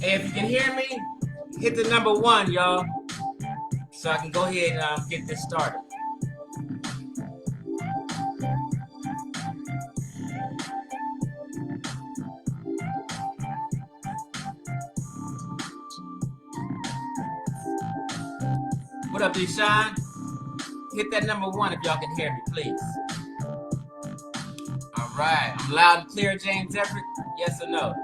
Hey, if you can hear me, hit the number 1, y'all, so I can go ahead and get this started. What up, Deshaun? Hit that number 1 if y'all can hear me, please. All right, I'm loud and clear, James Everett. Yes or no?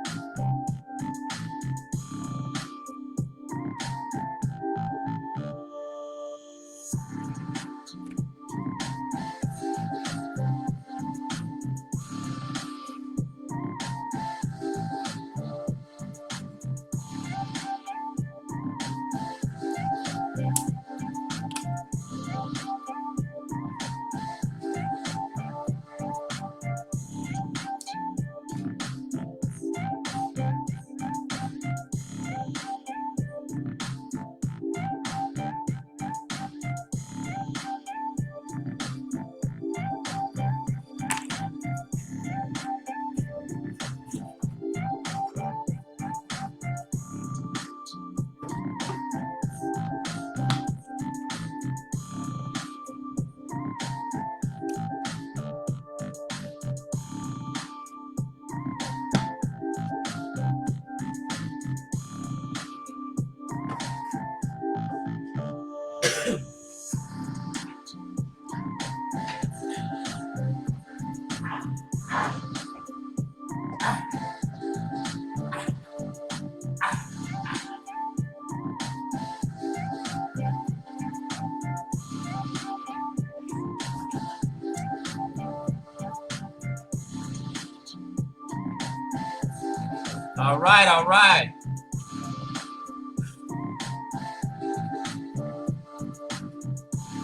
All right, all right.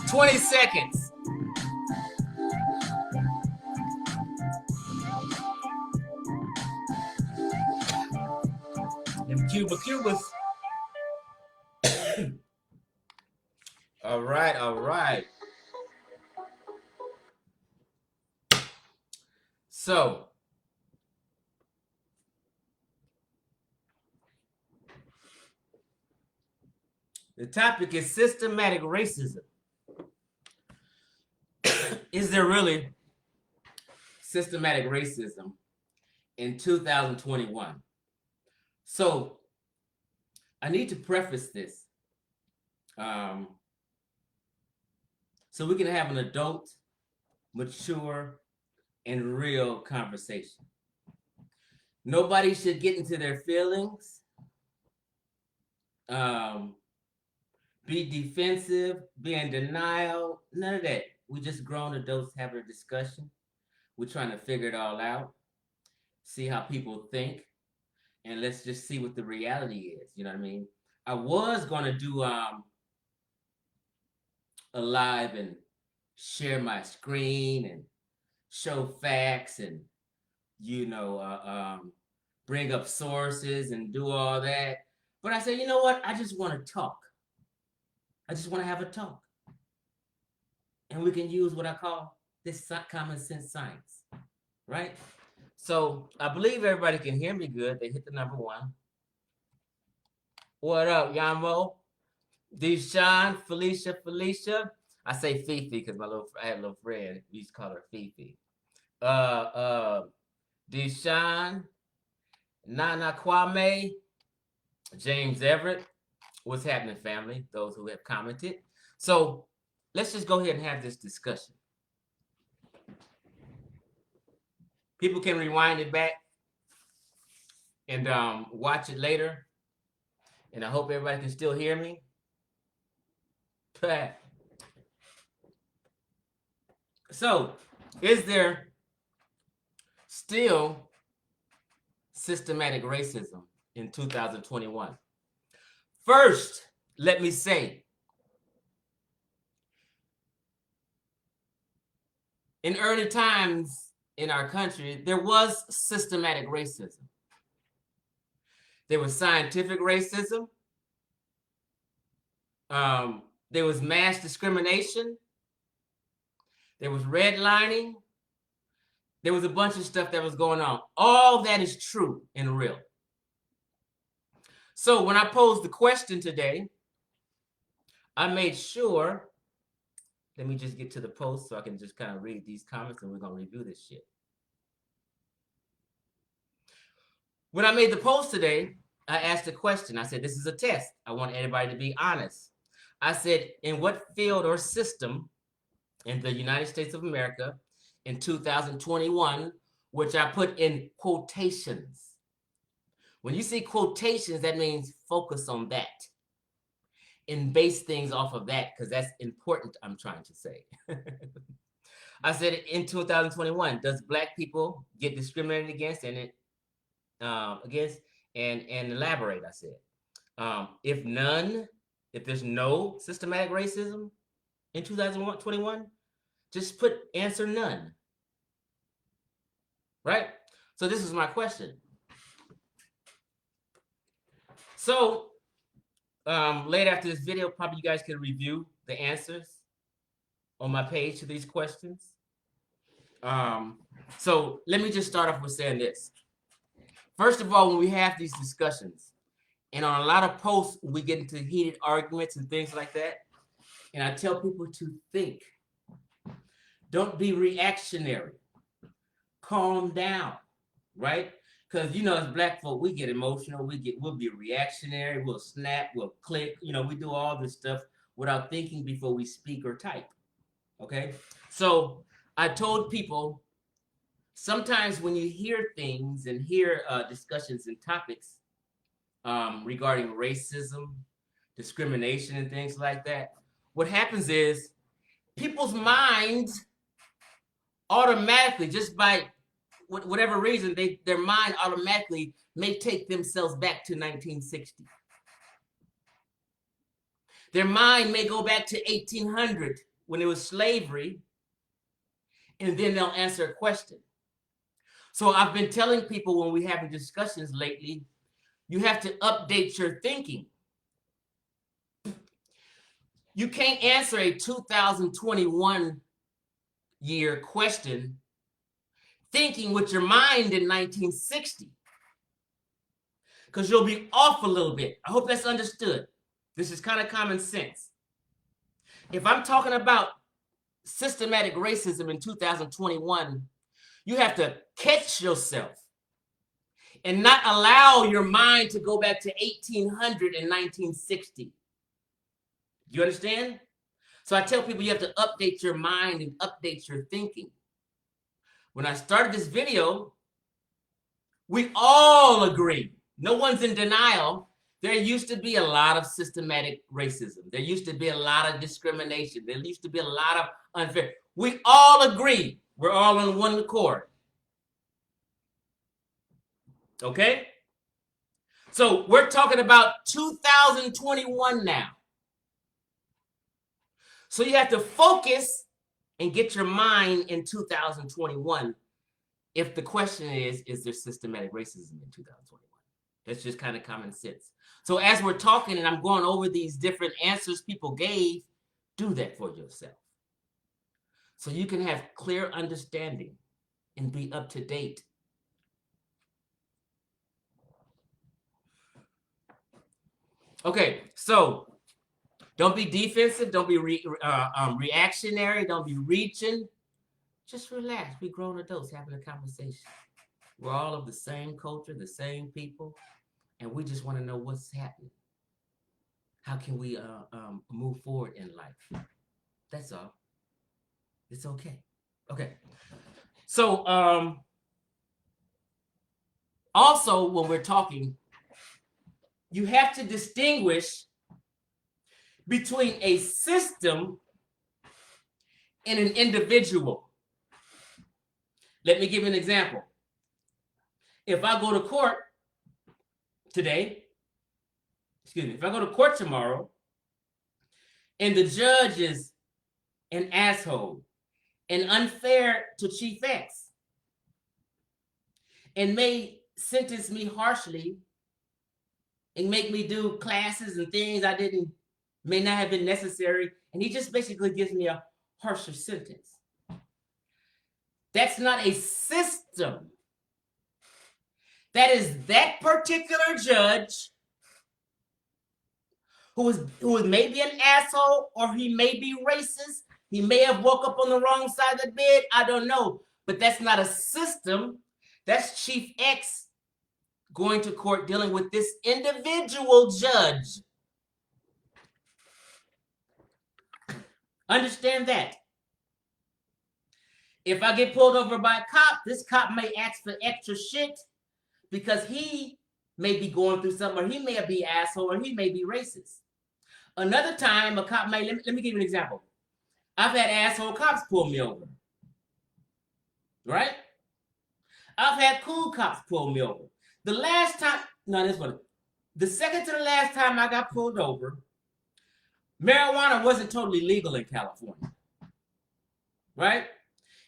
20 seconds. Them Cubas. All right, all right. So, the topic is systematic racism. Is there really systematic racism in 2021? So, I need to preface this so we can have an adult, mature, and real conversation. Nobody should get into their feelings, be defensive, be in denial, none of that. We just grown adults having a discussion. We're trying to figure it all out, see how people think, and let's just see what the reality is. You know what I mean? I was gonna do a live and share my screen and show facts and bring up sources and do all that. But I said, you know what? I just want to talk. I just want to have a talk. And we can use what I call this common sense science, right? So I believe everybody can hear me good. They hit the number 1. What up, Yamo? Deshaun, Felicia. I say Fifi because I had a little friend. We used to call her Fifi. Deshaun, Nana Kwame, James Everett. What's happening, family? Those who have commented. So let's just go ahead and have this discussion. People can rewind it back and watch it later. And I hope everybody can still hear me. So, is there still systematic racism in 2021? First, let me say, in early times in our country, there was systematic racism. There was scientific racism. There was mass discrimination. There was redlining. There was a bunch of stuff that was going on. All that is true and real. So when I posed the question today, I made sure, let me just get to the post so I can just kind of read these comments and we're going to review this shit. When I made the post today, I asked a question. I said, this is a test. I want everybody to be honest. I said, in what field or system in the United States of America in 2021, which I put in quotations. When you see quotations, that means focus on that and base things off of that, because that's important, I'm trying to say. I said in 2021, does Black people get discriminated against and elaborate, I said. If there's no systematic racism in 2021, just put answer none. Right? So this is my question. So later after this video, probably you guys can review the answers on my page to these questions. So let me just start off with saying this. First of all, when we have these discussions, and on a lot of posts, we get into heated arguments and things like that, and I tell people to think. Don't be reactionary. Calm down, right? Because, you know, as Black folk, we get emotional. We'll be reactionary. We'll snap. We'll click. You know, we do all this stuff without thinking before we speak or type, okay? So I told people, sometimes when you hear things and hear discussions and topics regarding racism, discrimination, and things like that, what happens is people's minds automatically, just by whatever reason, their mind automatically may take themselves back to 1960. Their mind may go back to 1800 when it was slavery, and then they'll answer a question. So I've been telling people when we have discussions lately, you have to update your thinking. You can't answer a 2021 year question thinking with your mind in 1960, because you'll be off a little bit. I hope that's understood. This is kind of common sense. If I'm talking about systematic racism in 2021, you have to catch yourself and not allow your mind to go back to 1800 and 1960. You understand? So I tell people you have to update your mind and update your thinking. When I started this video, we all agree. No one's in denial. There used to be a lot of systematic racism. There used to be a lot of discrimination. There used to be a lot of unfair. We all agree. We're all on one accord. Okay? So we're talking about 2021 now. So you have to focus and get your mind in 2021 if the question is there systematic racism in 2021? That's just kind of common sense. So as we're talking and I'm going over these different answers people gave, do that for yourself, so you can have clear understanding and be up to date. Okay, so don't be defensive. Don't be reactionary. Don't be reaching. Just relax. We're grown adults having a conversation. We're all of the same culture, the same people, and we just want to know what's happening. How can we move forward in life? That's all. It's okay. Okay. So also when we're talking, you have to distinguish between a system and an individual. Let me give you an example. If I go to court today, if I go to court tomorrow and the judge is an asshole and unfair to Chief X and may sentence me harshly and make me do classes and things may not have been necessary, and he just basically gives me a harsher sentence. That's not a system. That is that particular judge who is maybe an asshole, or he may be racist. He may have woke up on the wrong side of the bed. I don't know. But that's not a system. That's Chief X going to court dealing with this individual judge. Understand that. If I get pulled over by a cop, this cop may ask for extra shit because he may be going through something, or he may be an asshole, or he may be racist. Another time, a cop may, let me give you an example. I've had asshole cops pull me over. Right? I've had cool cops pull me over. The last time, no, this one. The second to the last time I got pulled over, marijuana wasn't totally legal in California. Right?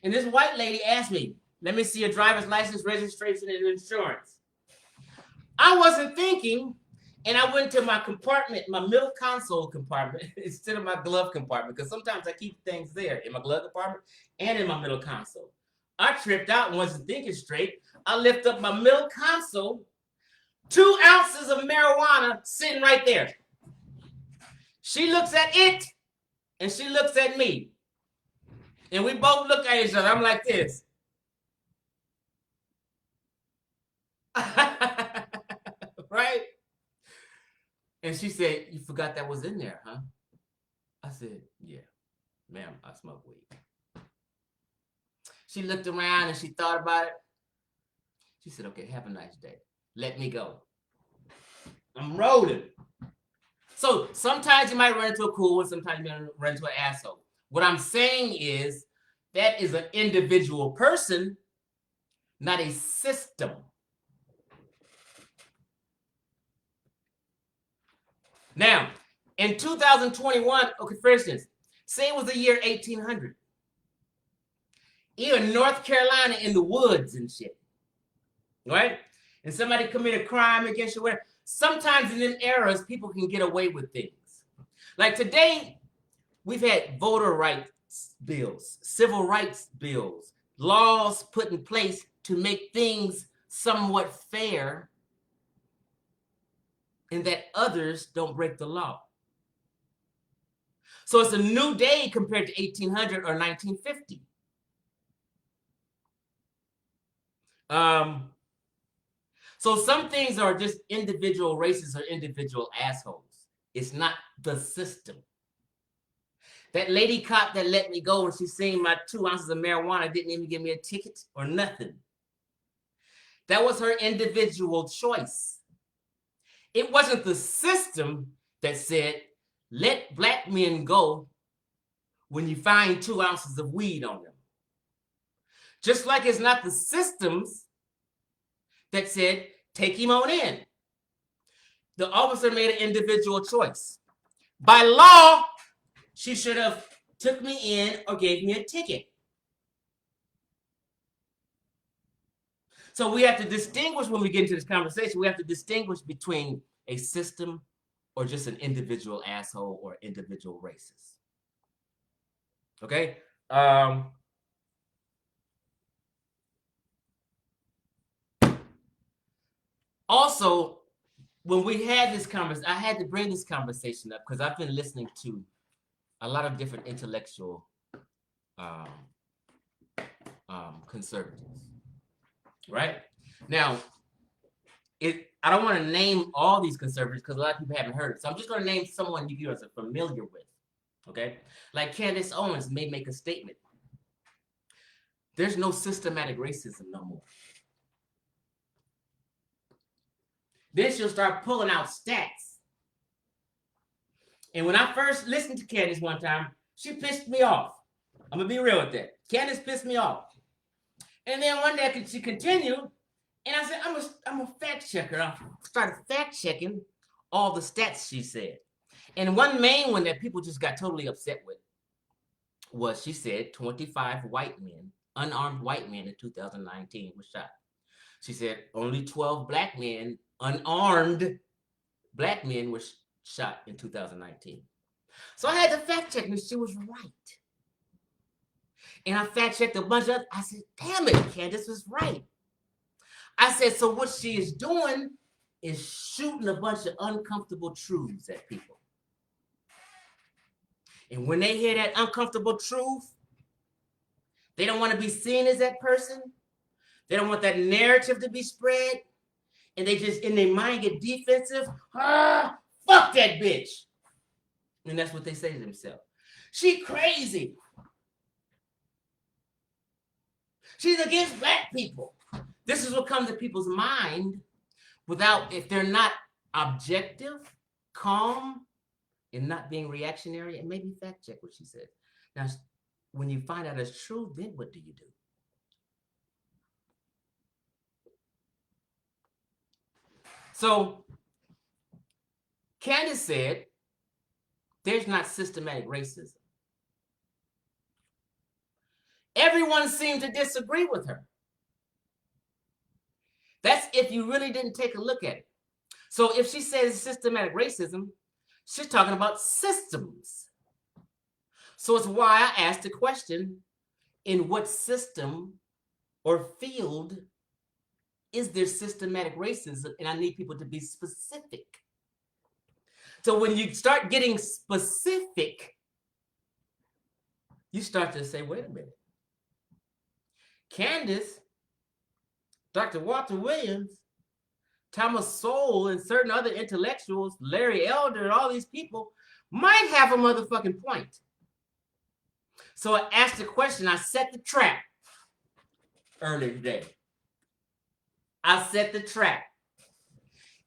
And this white lady asked me, let me see your driver's license, registration, and insurance. I wasn't thinking, and I went to my compartment, my middle console compartment, instead of my glove compartment, because sometimes I keep things there in my glove compartment and in my middle console. I tripped out and wasn't thinking straight. I lift up my middle console, 2 ounces of marijuana sitting right there. She looks at it, and she looks at me. And we both look at each other. I'm like this. Right? And she said, you forgot that was in there, huh? I said, yeah, ma'am, I smoke weed. She looked around and she thought about it. She said, okay, have a nice day. Let me go. I'm rolling. So sometimes you might run into a cool one, sometimes you might run into an asshole. What I'm saying is that is an individual person, not a system. Now, in 2021, okay, for instance, say it was the year 1800. Even North Carolina in the woods and shit, right? And somebody committed a crime against you, whatever. Sometimes in them eras, people can get away with things. Like today, we've had voter rights bills, civil rights bills, laws put in place to make things somewhat fair and that others don't break the law. So it's a new day compared to 1800 or 1950. So some things are just individual races or individual assholes. It's not the system. That lady cop that let me go when she seen my 2 ounces of marijuana didn't even give me a ticket or nothing. That was her individual choice. It wasn't the system that said, let black men go when you find 2 ounces of weed on them. Just like it's not the systems that said, take him on in. The officer made an individual choice. By law, she should have took me in or gave me a ticket. So we have to distinguish when we get into this conversation, we have to distinguish between a system or just an individual asshole or individual racist. Okay? Also, when we had this conversation, I had to bring this conversation up because I've been listening to a lot of different intellectual conservatives, right? Now, I don't want to name all these conservatives because a lot of people haven't heard it. So I'm just going to name someone you guys are familiar with, okay? Like Candace Owens may make a statement. There's no systematic racism no more. Then she'll start pulling out stats. And when I first listened to Candace one time, she pissed me off. I'm going to be real with that. Candace pissed me off. And then one day she continued, and I said, I'm a fact checker. I started fact checking all the stats she said. And one main one that people just got totally upset with was she said 25 white men, unarmed white men in 2019 were shot. She said only 12 black men, unarmed black men were shot in 2019. So I had to fact check, and she was right. And I fact checked a bunch of, I said, damn it, Candace was right. I said, so what she is doing is shooting a bunch of uncomfortable truths at people. And when they hear that uncomfortable truth, they don't want to be seen as that person. They don't want that narrative to be spread. And they just, in their mind, get defensive. Ah, fuck that bitch. And that's what they say to themselves. She crazy. She's against black people. This is what comes to people's mind without, if they're not objective, calm, and not being reactionary, and maybe fact check what she said. Now, when you find out it's true, then what do you do? So, Candace said, there's not systematic racism. Everyone seemed to disagree with her. That's if you really didn't take a look at it. So if she says systematic racism, she's talking about systems. So it's why I asked the question, in what system or field is there systematic racism? And I need people to be specific. So when you start getting specific, you start to say, wait a minute. Candace, Dr. Walter Williams, Thomas Sowell, and certain other intellectuals, Larry Elder, and all these people might have a motherfucking point. So I asked the question, I set the trap earlier today. I set the trap.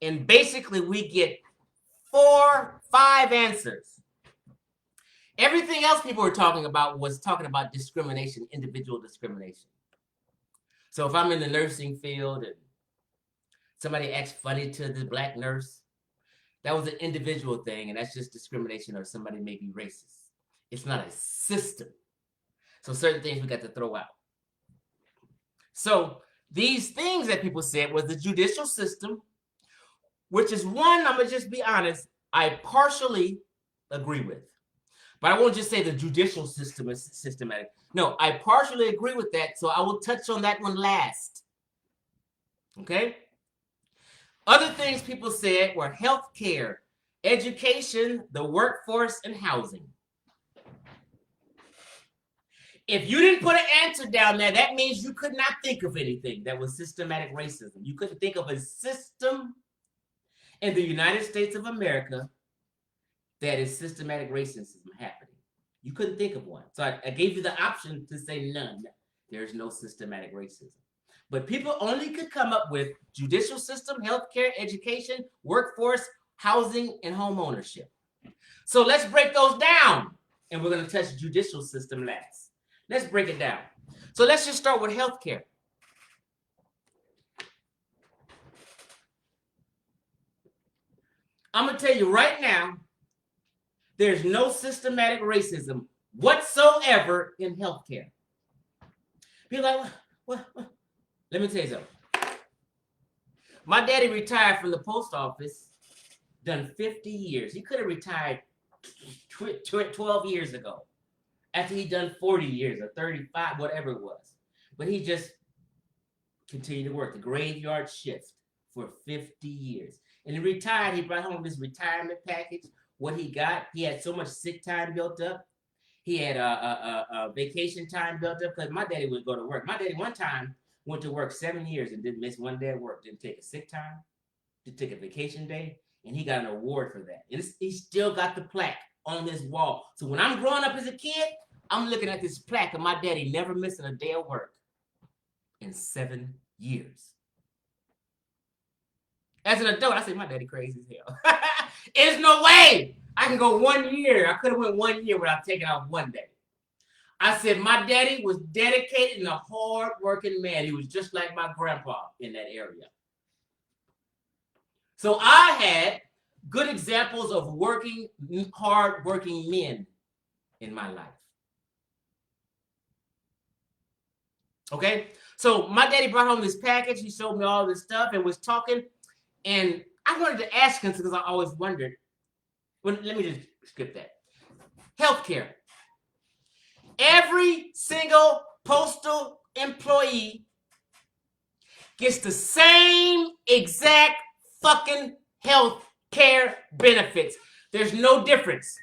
And basically we get 4, 5 answers. Everything else people were talking about was talking about discrimination, individual discrimination. So if I'm in the nursing field and somebody acts funny to the black nurse, that was an individual thing, and that's just discrimination, or somebody may be racist. It's not a system. So certain things we got to throw out. So these things that people said was the judicial system, which is one, I'm going to just be honest, I partially agree with. But I won't just say the judicial system is systematic. No, I partially agree with that, so I will touch on that one last. Okay? Other things people said were healthcare, education, the workforce, and housing. If you didn't put an answer down there, that means you could not think of anything that was systematic racism. You couldn't think of a system in the United States of America that is systematic racism happening. You couldn't think of one. So I gave you the option to say none. There's no systematic racism. But people only could come up with judicial system, healthcare, education, workforce, housing, and home ownership. So let's break those down. And we're going to touch judicial system last. Let's break it down. So let's just start with healthcare. I'm going to tell you right now, there's no systematic racism whatsoever in healthcare. People are like, what? Let me tell you something. My daddy retired from the post office, done 50 years. He could have retired 12 years ago, after he'd done 40 years or 35, whatever it was. But he just continued to work the graveyard shift for 50 years. And he retired. He brought home his retirement package. What he got, he had so much sick time built up. He had a vacation time built up, because my daddy would go to work. My daddy one time went to work 7 years and didn't miss one day at work. Didn't take a sick time, didn't take a vacation day, and he got an award for that. And he still got the plaque on his wall. So when I'm growing up as a kid, I'm looking at this plaque of my daddy never missing a day of work in 7 years. As an adult, I say my daddy crazy as hell. There's no way I can go 1 year. I could have went 1 year without taking off one day. I said my daddy was dedicated and a hard-working man. He was just like my grandpa in that area. So I had good examples of working, hard-working men in my life. Okay? So my daddy brought home this package. He showed me all this stuff and was talking. And I wanted to ask him, because I always wondered. Well, let me just skip that. Healthcare. Every single postal employee gets the same exact fucking health care benefits. There's no difference.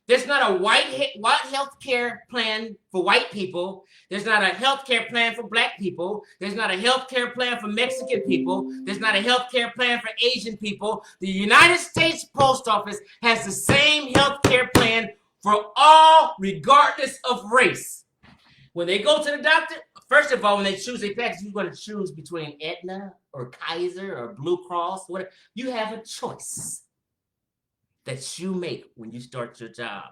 There's not a white health care plan for white people. There's not a health care plan for black people. There's not a health care plan for Mexican people. There's not a health care plan for Asian people. The United States Post Office has the same health care plan for all, regardless of race. When they go to the doctor, first of all, when they choose a package, you're going to choose between Aetna or Kaiser or Blue Cross, whatever. You have a choice that you make when you start your job.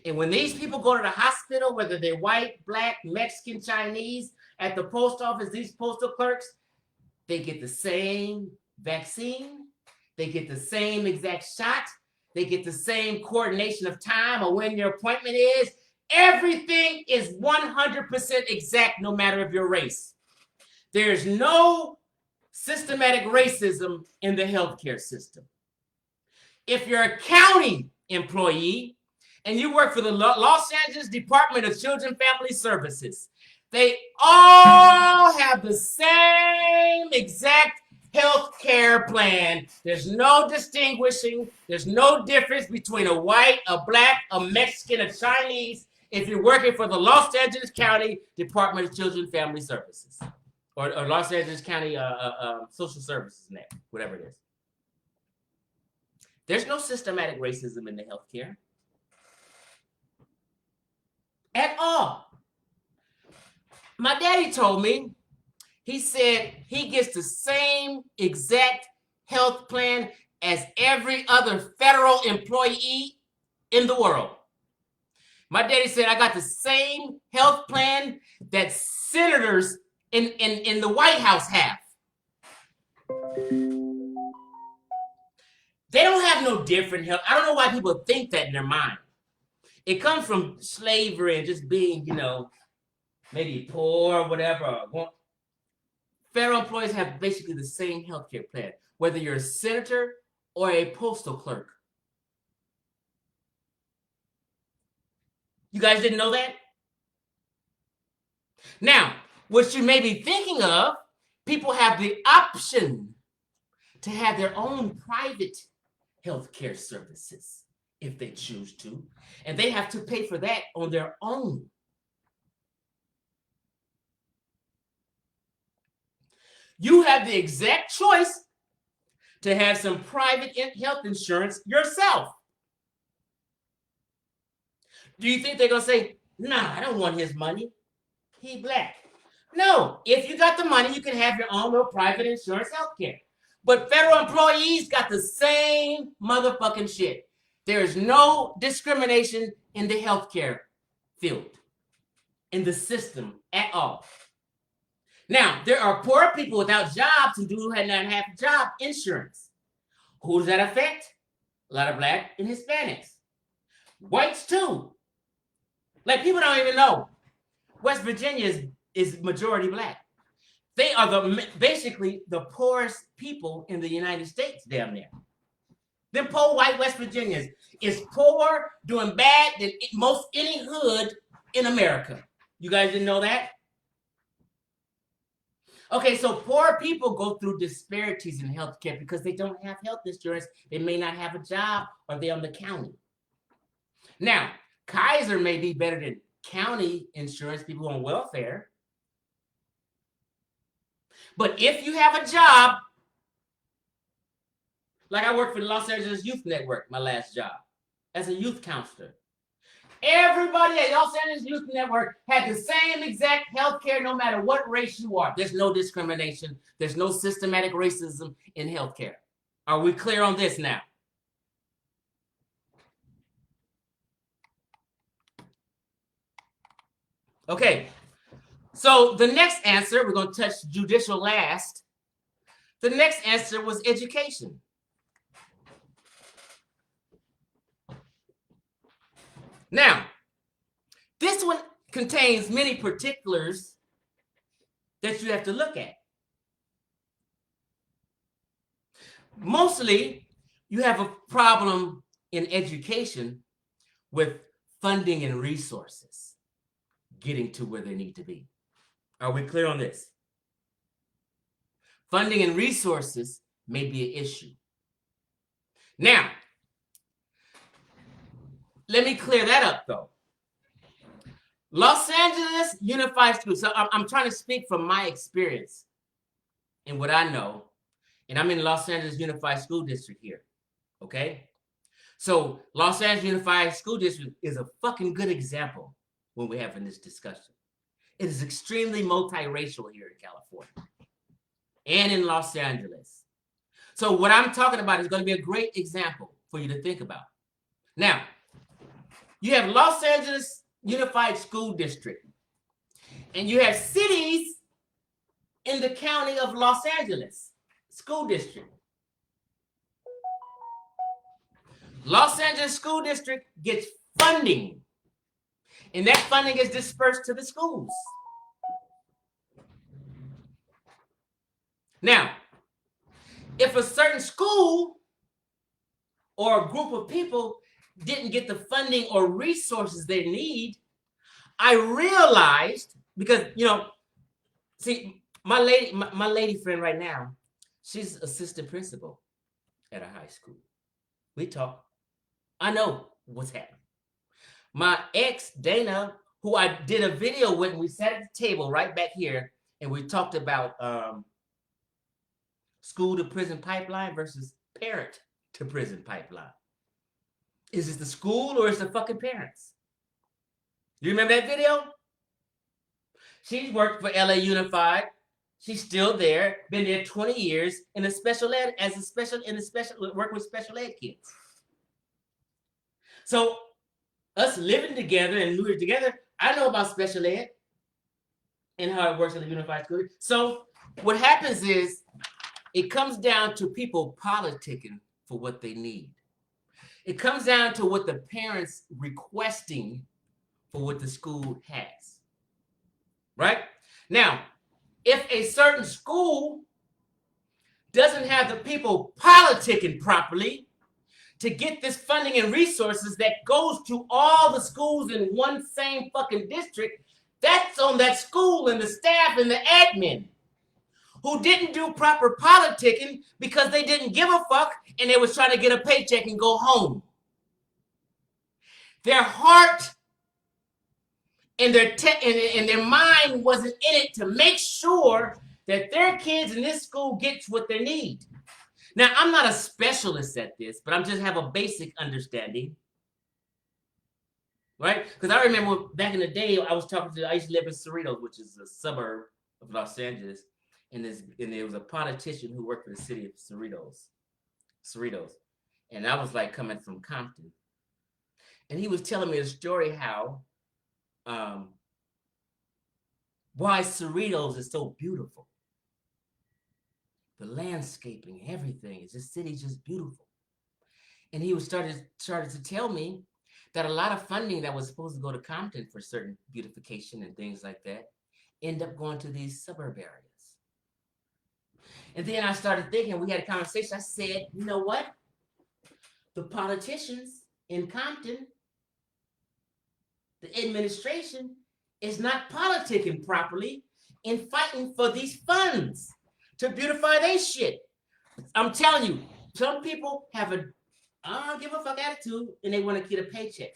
And when these people go to the hospital, whether they're white, black, Mexican, Chinese, at the post office, these postal clerks, they get the same vaccine, they get the same exact shot, they get the same coordination of time or when your appointment is. Everything is 100% exact, no matter of your race. There's no systematic racism in the healthcare system. If you're a county employee and you work for the Los Angeles Department of Children and Family Services, they all have the same exact health care plan. There's no distinguishing. There's no difference between a white, a black, a Mexican, a Chinese if you're working for the Los Angeles County Department of Children and Family Services or Los Angeles County Social Services, whatever it is. There's no systematic racism in the healthcare at all. My daddy told me, he said he gets the same exact health plan as every other federal employee in the world. My daddy said, I got the same health plan that senators in the White House have. They don't have no different health. I don't know why people think that in their mind. It comes from slavery and just being, maybe poor or whatever. Federal employees have basically the same health care plan, whether you're a senator or a postal clerk. You guys didn't know that? Now, what you may be thinking of, people have the option to have their own private healthcare services if they choose to, and they have to pay for that on their own. You have the exact choice to have some private health insurance yourself. Do you think they're going to say, nah, I don't want his money. He black. No, if you got the money, you can have your own little private insurance healthcare. But federal employees got the same motherfucking shit. There is no discrimination in the healthcare field, in the system at all. Now, there are poor people without jobs who do not have job insurance. Who does that affect? A lot of black and Hispanics. Whites too. Like, people don't even know. West Virginia is majority black. They are basically the poorest people in the United States down there. Them poor white West Virginians is poor, doing bad than most any hood in America. You guys didn't know that? Okay, so poor people go through disparities in healthcare because they don't have health insurance. They may not have a job, or they're on the county. Now, Kaiser may be better than county insurance, people on welfare. But if you have a job, like I worked for the Los Angeles Youth Network, my last job, as a youth counselor. Everybody at Los Angeles Youth Network had the same exact health care no matter what race you are. There's no discrimination. There's no systematic racism in healthcare. Are we clear on this now? Okay, so the next answer, we're going to touch judicial last. The next answer was education. Now, this one contains many particulars that you have to look at. Mostly, you have a problem in education with funding and resources getting to where they need to be. Are we clear on this? Funding and resources may be an issue. Now, let me clear that up, though. Los Angeles Unified School. So I'm trying to speak from my experience and what I know. And I'm in Los Angeles Unified School District here. Okay? So Los Angeles Unified School District is a fucking good example when we're having this discussion. It is extremely multiracial here in California and in Los Angeles. So what I'm talking about is going to be a great example for you to think about. Now, you have Los Angeles Unified School District, and you have cities in the county of Los Angeles School District. Los Angeles School District gets funding, and that funding is dispersed to the schools. Now, if a certain school or a group of people didn't get the funding or resources they need, I realized, because, you know, see, my lady friend right now, she's assistant principal at a high school. We talk. I know what's happening. My ex, Dana, who I did a video with, and we sat at the table right back here, and we talked about school to prison pipeline versus parent to prison pipeline. Is it the school or is it the fucking parents? You remember that video? She's worked for LA Unified. She's still there, been there 20 years in a special ed, work with special ed kids. So us living together and moving together, I know about special ed and how it works in the unified school. So what happens is it comes down to people politicking for what they need. It comes down to what the parents requesting for what the school has. Right? Now, if a certain school doesn't have the people politicking properly to get this funding and resources that goes to all the schools in one same fucking district, that's on that school and the staff and the admin who didn't do proper politicking because they didn't give a fuck and they was trying to get a paycheck and go home. Their heart and their mind wasn't in it to make sure that their kids in this school gets what they need. Now, I'm not a specialist at this, but I just have a basic understanding, right? Because I remember back in the day, I used to live in Cerritos, which is a suburb of Los Angeles, and there was a politician who worked for the city of Cerritos, and I was like coming from Compton, and he was telling me a story how why Cerritos is so beautiful. The landscaping, everything, the city's just beautiful. And he was started to tell me that a lot of funding that was supposed to go to Compton for certain beautification and things like that end up going to these suburb areas. And then I started thinking, we had a conversation. I said, you know what? The politicians in Compton, the administration is not politicking properly in fighting for these funds to beautify their shit. I'm telling you, some people have a I don't give a fuck attitude and they want to get a paycheck.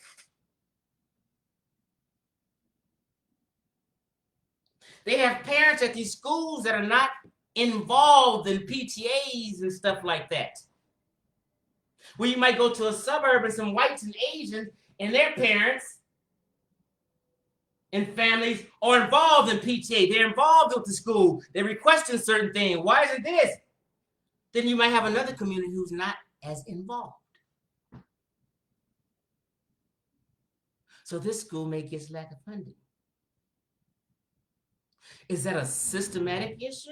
They have parents at these schools that are not involved in PTAs and stuff like that. Where you might go to a suburb and some whites and Asians and their parents and families are involved in PTA. They're involved with the school. They're requesting certain things. Why is it this? Then you might have another community who's not as involved. So this school may get lack of funding. Is that a systematic issue?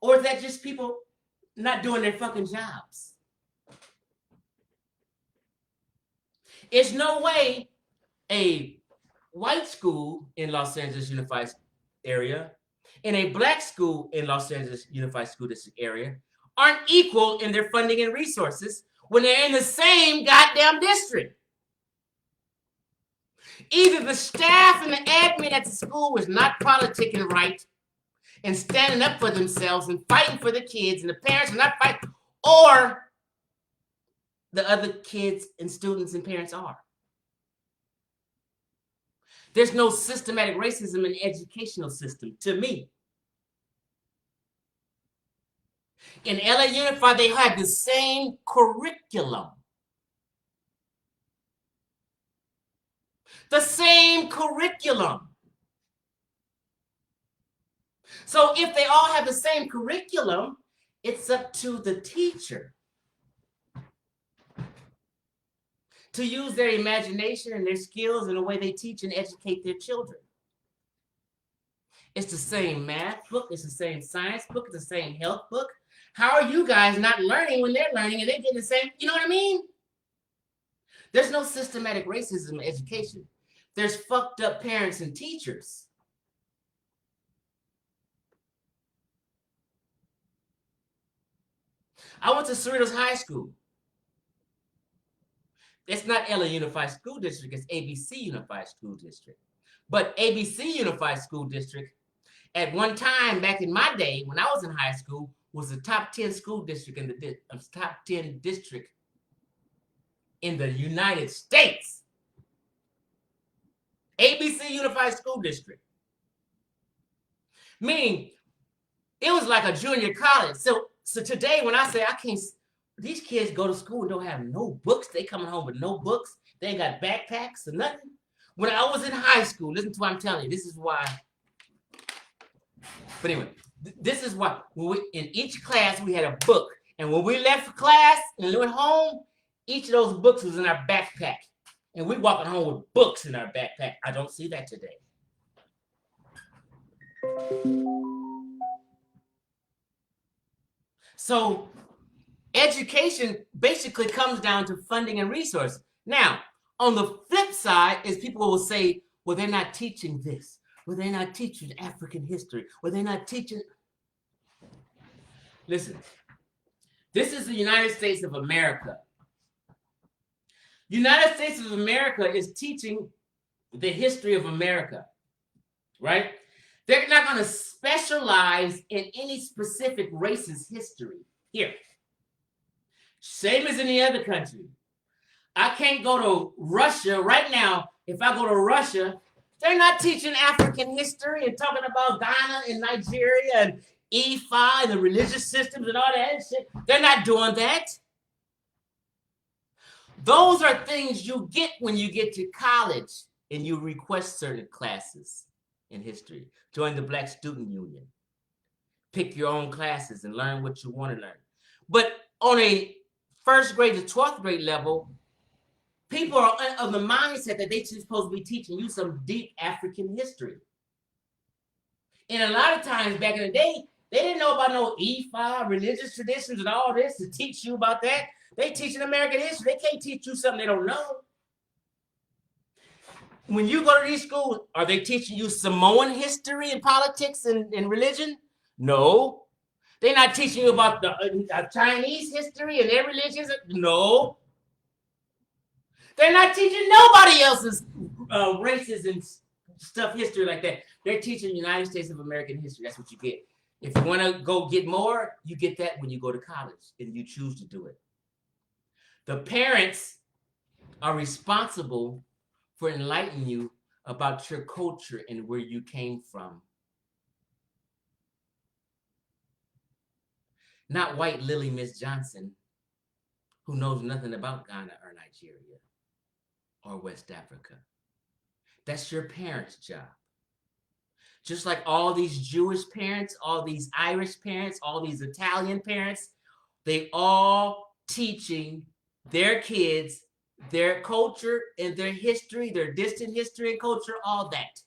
Or is that just people not doing their fucking jobs? There's no way a white school in Los Angeles Unified area and a black school in Los Angeles Unified School District area aren't equal in their funding and resources when they're in the same goddamn district. Either the staff and the admin at the school was not politicking right and standing up for themselves and fighting for the kids, and the parents are not fighting, or the other kids and students and parents are. There's no systematic racism in the educational system, to me. In LA Unified, they had the same curriculum. The same curriculum. So if they all have the same curriculum, it's up to the teacher to use their imagination and their skills in the way they teach and educate their children. It's the same math book, it's the same science book, it's the same health book. How are you guys not learning when they're learning and they're getting the same, you know what I mean? There's no systematic racism in education. There's fucked up parents and teachers. I went to Cerritos High School. It's not LA Unified School District, it's ABC Unified School District. But ABC Unified School District, at one time back in my day when I was in high school, was the top 10 school district in the top 10 district in the United States. ABC Unified School District. Meaning, it was like a junior college. So today when I say I can't, these kids go to school and don't have no books. They coming home with no books. They ain't got backpacks or nothing. When I was in high school, listen to what I'm telling you. This is why. But anyway, this is why in each class we had a book. And when we left for class and went home, each of those books was in our backpack. And we walking home with books in our backpack. I don't see that today. So education basically comes down to funding and resources. Now, on the flip side is people will say, well, they're not teaching this. Well, they're not teaching African history. Well, they're not teaching. Listen, this is the United States of America. United States of America is teaching the history of America, right? They're not going to specialize in any specific race's history here. Same as any other country. I can't go to Russia right now. If I go to Russia, they're not teaching African history and talking about Ghana and Nigeria and Ifa and the religious systems and all that shit. They're not doing that. Those are things you get when you get to college and you request certain classes in history. Join the Black Student Union. Pick your own classes and learn what you want to learn. But on a first grade to 12th grade level, people are of the mindset that they're supposed to be teaching you some deep African history. And a lot of times back in the day, they didn't know about no Ifa, religious traditions and all this to teach you about that. They teaching American history. They can't teach you something they don't know. When you go to these schools, are they teaching you Samoan history and politics and religion? No. They're not teaching you about the Chinese history and their religions? No. They're not teaching nobody else's races and stuff, history like that. They're teaching United States of American history. That's what you get. If you want to go get more, you get that when you go to college and you choose to do it. The parents are responsible for enlightening you about your culture and where you came from. Not white Lily Miss Johnson, who knows nothing about Ghana or Nigeria or West Africa. That's your parents' job. Just like all these Jewish parents, all these Irish parents, all these Italian parents, they all teaching their kids their culture and their history, their distant history and culture, all that.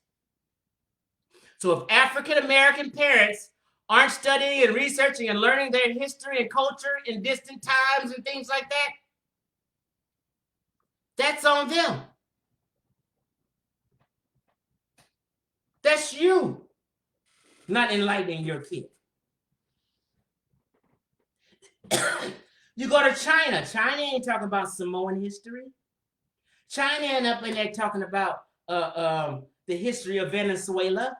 So if African American parents aren't studying and researching and learning their history and culture in distant times and things like that, that's on them. That's you not enlightening your kid. You go to China. China ain't talking about Samoan history. China ain't up in there talking about the history of Venezuela.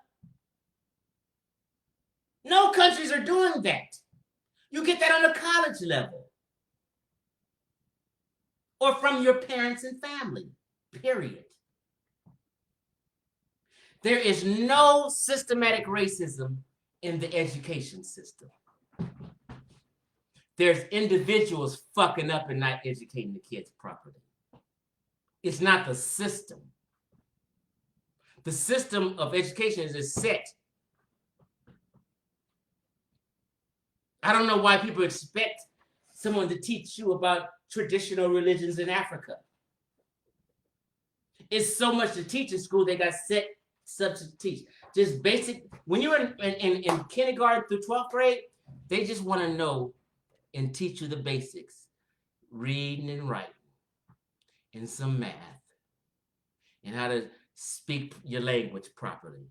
No countries are doing that. You get that on the college level. Or from your parents and family, period. There is no systematic racism in the education system. There's individuals fucking up and not educating the kids properly. It's not the system. The system of education is set. I don't know why people expect someone to teach you about traditional religions in Africa. It's so much to teach in school, they got set subjects to teach. Just basic, when you're in kindergarten through 12th grade, they just want to know and teach you the basics. Reading and writing, and some math, and how to speak your language properly.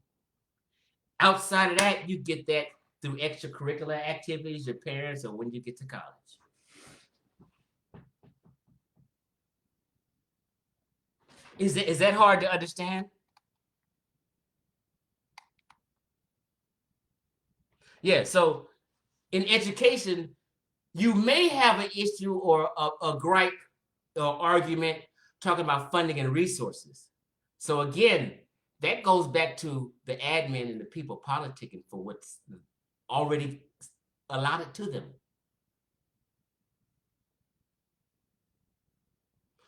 Outside of that, you get that through extracurricular activities, your parents, or when you get to college. Is that hard to understand? Yeah, so in education, you may have an issue or a gripe or argument talking about funding and resources. So again, that goes back to the admin and the people politicking for what's already allotted to them.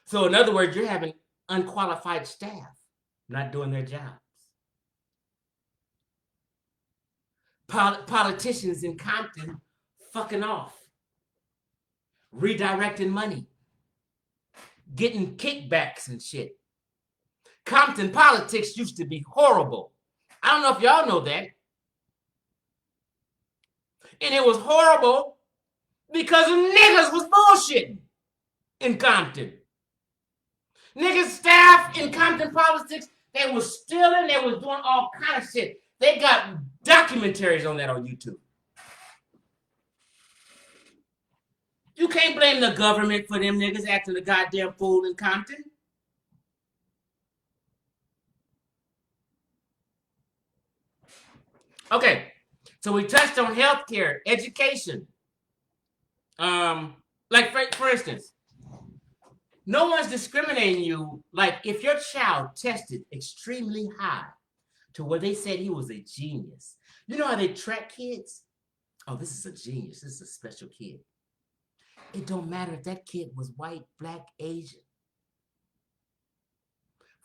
So in other words, you're having unqualified staff not doing their jobs. Politicians in Compton fucking off, redirecting money, getting kickbacks and shit. Compton politics used to be horrible. I don't know if y'all know that. And it was horrible because niggas was bullshitting in Compton. Niggas staff in Compton politics, they was stealing, they was doing all kind of shit. They got documentaries on that on YouTube. You can't blame the government for them niggas acting a goddamn fool in Compton. Okay, so we touched on healthcare, education. Like for instance, no one's discriminating you. Like if your child tested extremely high to where they said he was a genius. You know how they track kids? Oh, this is a genius. This is a special kid. It don't matter if that kid was white, black, Asian.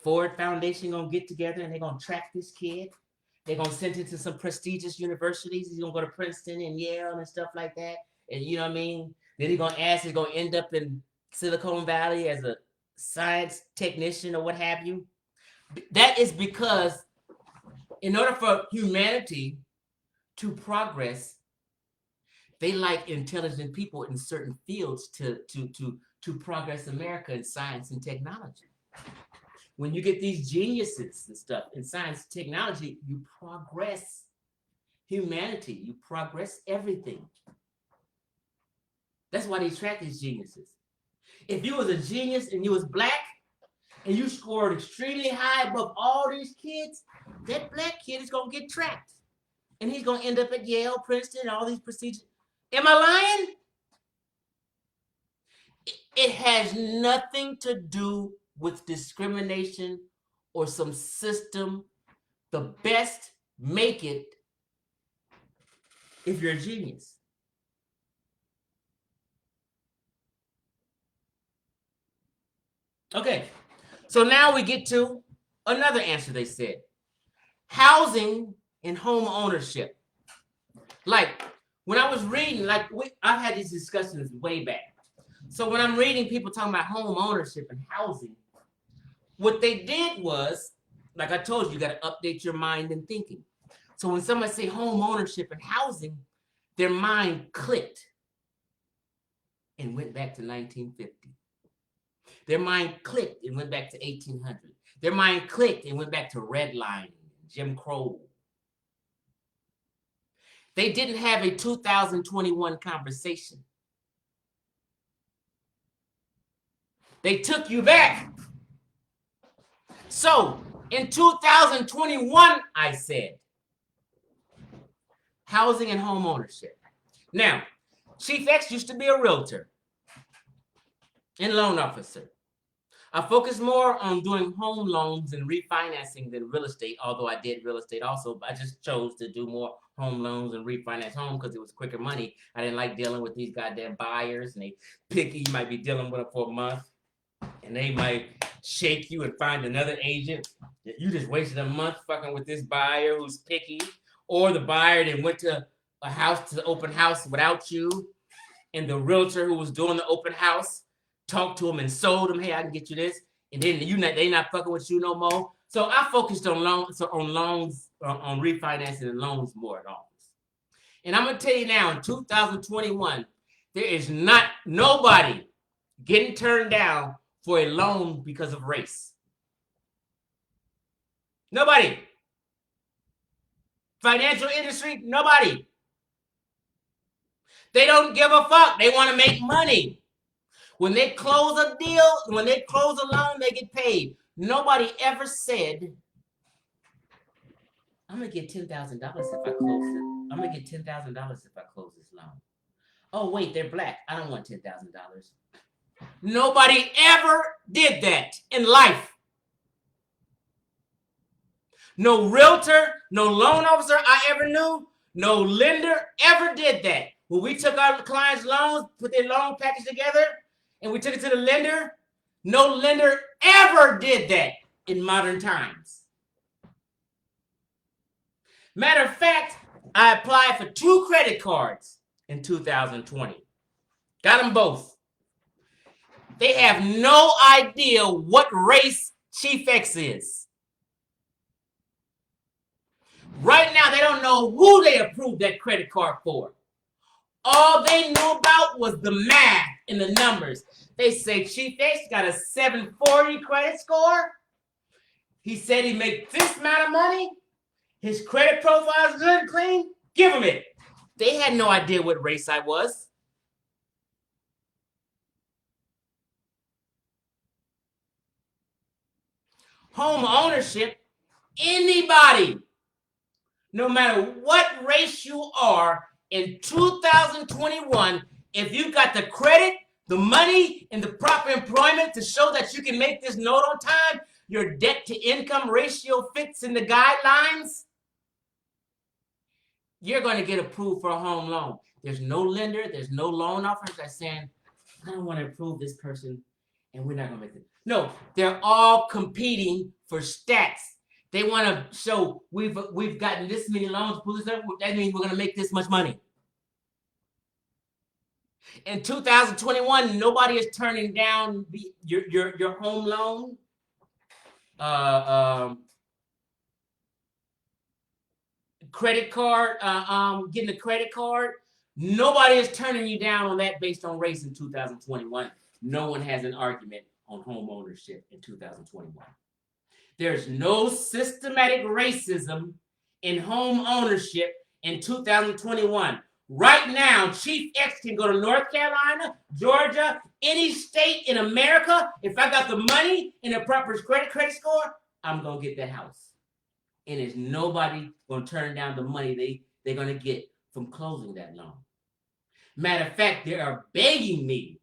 Ford Foundation gonna get together and they're gonna track this kid. They're gonna send him to some prestigious universities. He's gonna go to Princeton and Yale and stuff like that. And you know what I mean? Then he's gonna end up in Silicon Valley as a science technician or what have you. That is because in order for humanity to progress, they like intelligent people in certain fields to progress America in science and technology. When you get these geniuses and stuff in science and technology, you progress humanity. You progress everything. That's why they track these geniuses. If you was a genius and you was black and you scored extremely high above all these kids, that black kid is going to get tracked. And he's going to end up at Yale, Princeton, and all these prestigious. Am I lying? It has nothing to do with discrimination or some system. The best make it if you're a genius. Okay, so now we get to another answer they said. Housing and home ownership. Like, when I was reading, I've had these discussions way back. So when I'm reading people talking about home ownership and housing, what they did was, like I told you, you got to update your mind and thinking. So when somebody say home ownership and housing, their mind clicked and went back to 1950. Their mind clicked and went back to 1800. Their mind clicked and went back to redlining, Jim Crow. They didn't have a 2021 conversation. They took you back. So in 2021, I said, housing and home ownership. Now, Chief X used to be a realtor and loan officer. I focus more on doing home loans and refinancing than real estate, although I did real estate also, but I just chose to do more home loans and refinance home because it was quicker money. I didn't like dealing with these goddamn buyers, and they picky. You might be dealing with them for a month, and they might shake you and find another agent. You just wasted a month fucking with this buyer who's picky, or the buyer that went to a house, to the open house without you, and the realtor who was doing the open house talked to him and sold him, hey, I can get you this, and then they not fucking with you no more. So I focused on loans, on refinancing and loans more at all. And I'm gonna tell you now, in 2021, there is not nobody getting turned down for a loan because of race. Nobody. Financial industry, nobody. They don't give a fuck. They want to make money. When they close a deal, when they close a loan, they get paid. Nobody ever said, I'm going to get $10,000 if I close it. I'm going to get $10,000 if I close this loan. Oh, wait, they're black. I don't want $10,000. Nobody ever did that in life. No realtor, no loan officer I ever knew, no lender ever did that. When we took our clients' loans, put their loan package together, and we took it to the lender, no lender ever did that in modern times. Matter of fact, I applied for 2 credit cards in 2020. Got them both. They have no idea what race Chief X is. Right now, they don't know who they approved that credit card for. All they knew about was the math and the numbers. They say Chief X got a 740 credit score. He said he makes this amount of money. His credit profile is good and clean. Give him it. They had no idea what race I was. Home ownership, anybody, no matter what race you are, in 2021, if you got the credit, the money, and the proper employment to show that you can make this note on time, your debt to income ratio fits in the guidelines, you're going to get approved for a home loan. There's no lender, there's no loan officer that's saying, I don't want to approve this person and we're not going to make it. No, they're all competing for stats. They want to show we've gotten this many loans, that means we're going to make this much money. In 2021, nobody is turning down your home loan. Credit card, getting a credit card. Nobody is turning you down on that based on race in 2021. No one has an argument on home ownership in 2021. There's no systematic racism in home ownership in 2021. Right now, Chief X can go to North Carolina, Georgia, any state in America. If I got the money and the proper credit score, I'm going to get that house. And there's nobody going to turn down the money they're going to get from closing that loan. Matter of fact, they are begging me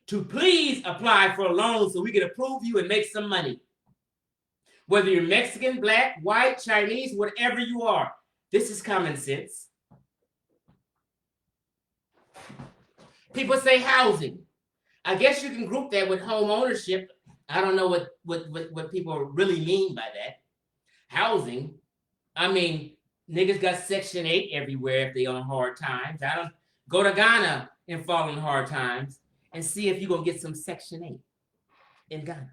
to please apply for a loan so we can approve you and make some money. Whether you're Mexican, black, white, Chinese, whatever you are, this is common sense. People say housing. I guess you can group that with home ownership. I don't know what people really mean by that. Housing, I mean, niggas got Section 8 everywhere if they on hard times. I don't go to Ghana and fall on hard times and see if you're going to get some Section 8 in Ghana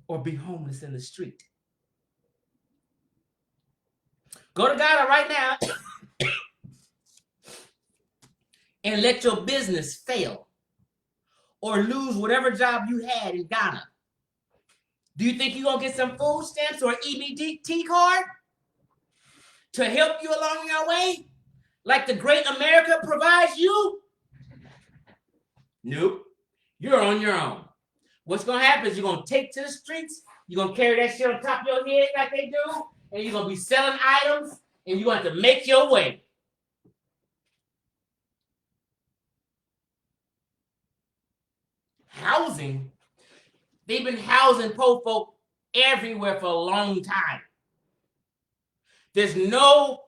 or be homeless in the street. Go to Ghana right now and let your business fail or lose whatever job you had in Ghana. Do you think you're going to get some food stamps or an EBT card to help you along your way like the great America provides you? Nope. You're on your own. What's going to happen is you're going to take to the streets, you're going to carry that shit on top of your head like they do, and you're going to be selling items, and you're going to have to make your way. Housing, They've been housing poor folk everywhere for a long time. There's no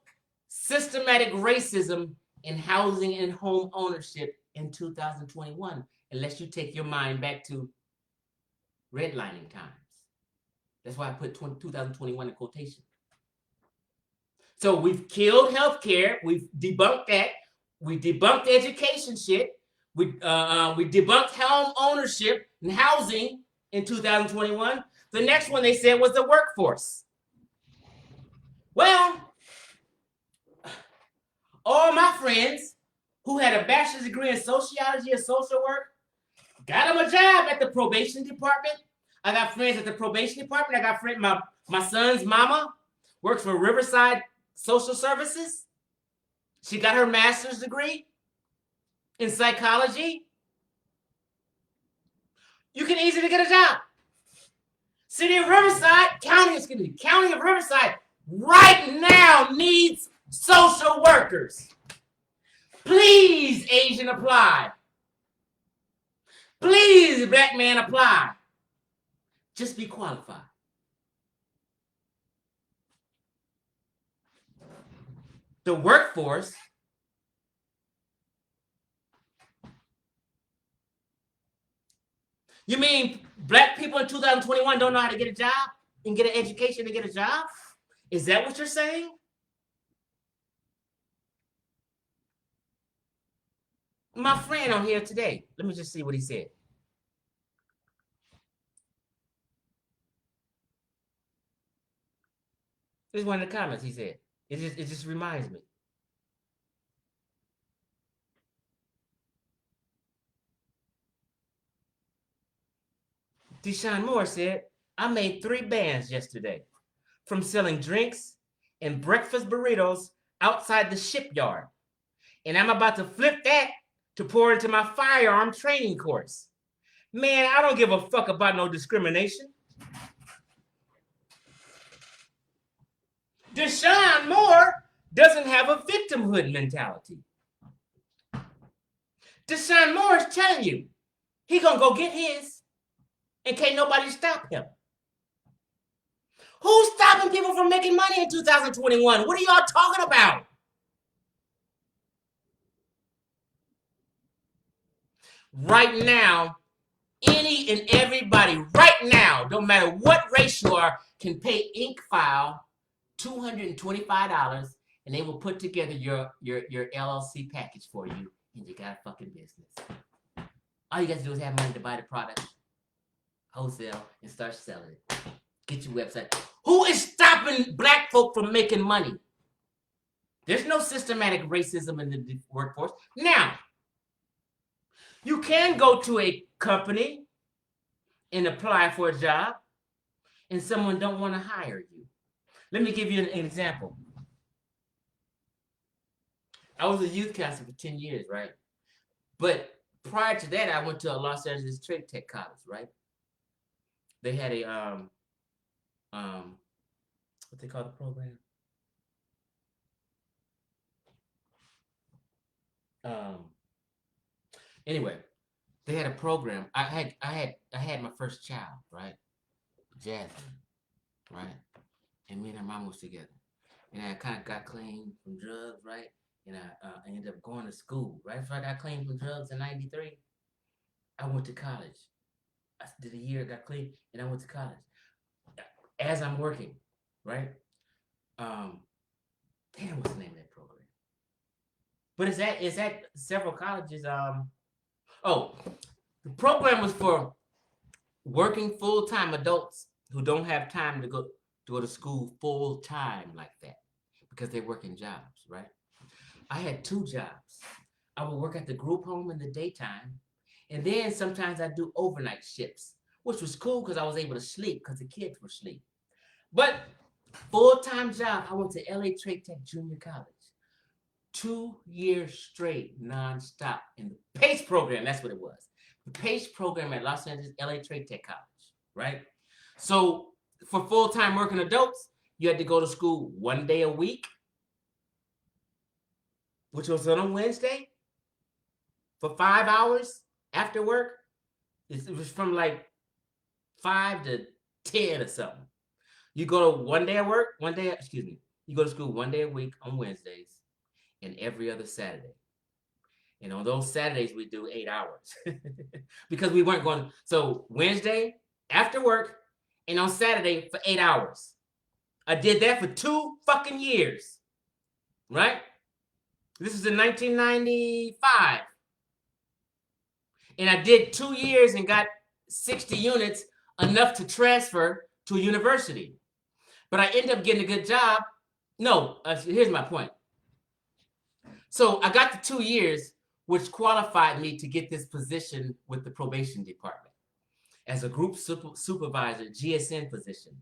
systematic racism in housing and home ownership in 2021, unless you take your mind back to redlining times. That's why I put 2021 in quotation. So we've killed healthcare. We've debunked that. We debunked education shit. We debunked home ownership and housing in 2021. The next one they said was the workforce. Well, all my friends who had a bachelor's degree in sociology or social work got them a job at the probation department. I got friends at the probation department. I got friend my son's mama works for Riverside Social Services. She got her master's degree in psychology. You can easily get a job. City of Riverside, county of Riverside right now needs social workers. Please, Asian, apply. Please, black man, apply. Just be qualified. The workforce You mean black people in 2021 don't know how to get a job and get an education to get a job? Is that what you're saying? My friend on here today, let me just see what he said. This is one of the comments he said. It just reminds me. Deshaun Moore said, I made 3 bands yesterday from selling drinks and breakfast burritos outside the shipyard. And I'm about to flip that to pour into my firearm training course. Man, I don't give a fuck about no discrimination. Deshaun Moore doesn't have a victimhood mentality. Deshaun Moore is telling you he gonna go get his and can't nobody stop him. Who's stopping people from making money in 2021? What are y'all talking about? Right now, any and everybody right now, don't matter what race you are, can pay InkFile $225 and they will put together your LLC package for you and you got a fucking business. All you got to do is have money to buy the product, wholesale, and start selling it. Get your website. Who is stopping black folk from making money? There's no systematic racism in the workforce. Now, you can go to a company and apply for a job and someone don't want to hire you. Let me give you an example. I was a youth counselor for 10 years, right? But prior to that, I went to a Los Angeles Trade Tech College, right? They had a what they call the program? Anyway, they had a program. I had my first child, right? Jasmine, right? And me and her mom was together. And I kind of got clean from drugs, right? And I ended up going to school, right? After I got clean from drugs in 93, I went to college. I did a year, got clean, and I went to college. As I'm working, right? Damn, what's the name of that program? But it's at several colleges. The program was for working full-time adults who don't have time to go to school full-time like that because they work in jobs, right? I had 2 jobs. I would work at the group home in the daytime, and then sometimes I do overnight shifts, which was cool because I was able to sleep because the kids were asleep. But full-time job, I went to LA Trade Tech Junior College. 2 years straight, nonstop in the PACE program. That's what it was. The PACE program at Los Angeles LA Trade Tech College, right? So for full-time working adults, you had to go to school 1 day a week, which was on a Wednesday, for 5 hours after work. It was from like 5 to 10 or something. You go to one day at work, you go to school 1 day a week on Wednesdays and every other Saturday. And on those Saturdays, we do 8 hours because we weren't going. So Wednesday after work and on Saturday for 8 hours. I did that for 2 fucking years, right? This was in 1995. And I did 2 years and got 60 units, enough to transfer to a university. But I ended up getting a good job. No, here's my point. So I got the 2 years, which qualified me to get this position with the probation department as a group supervisor, GSN position,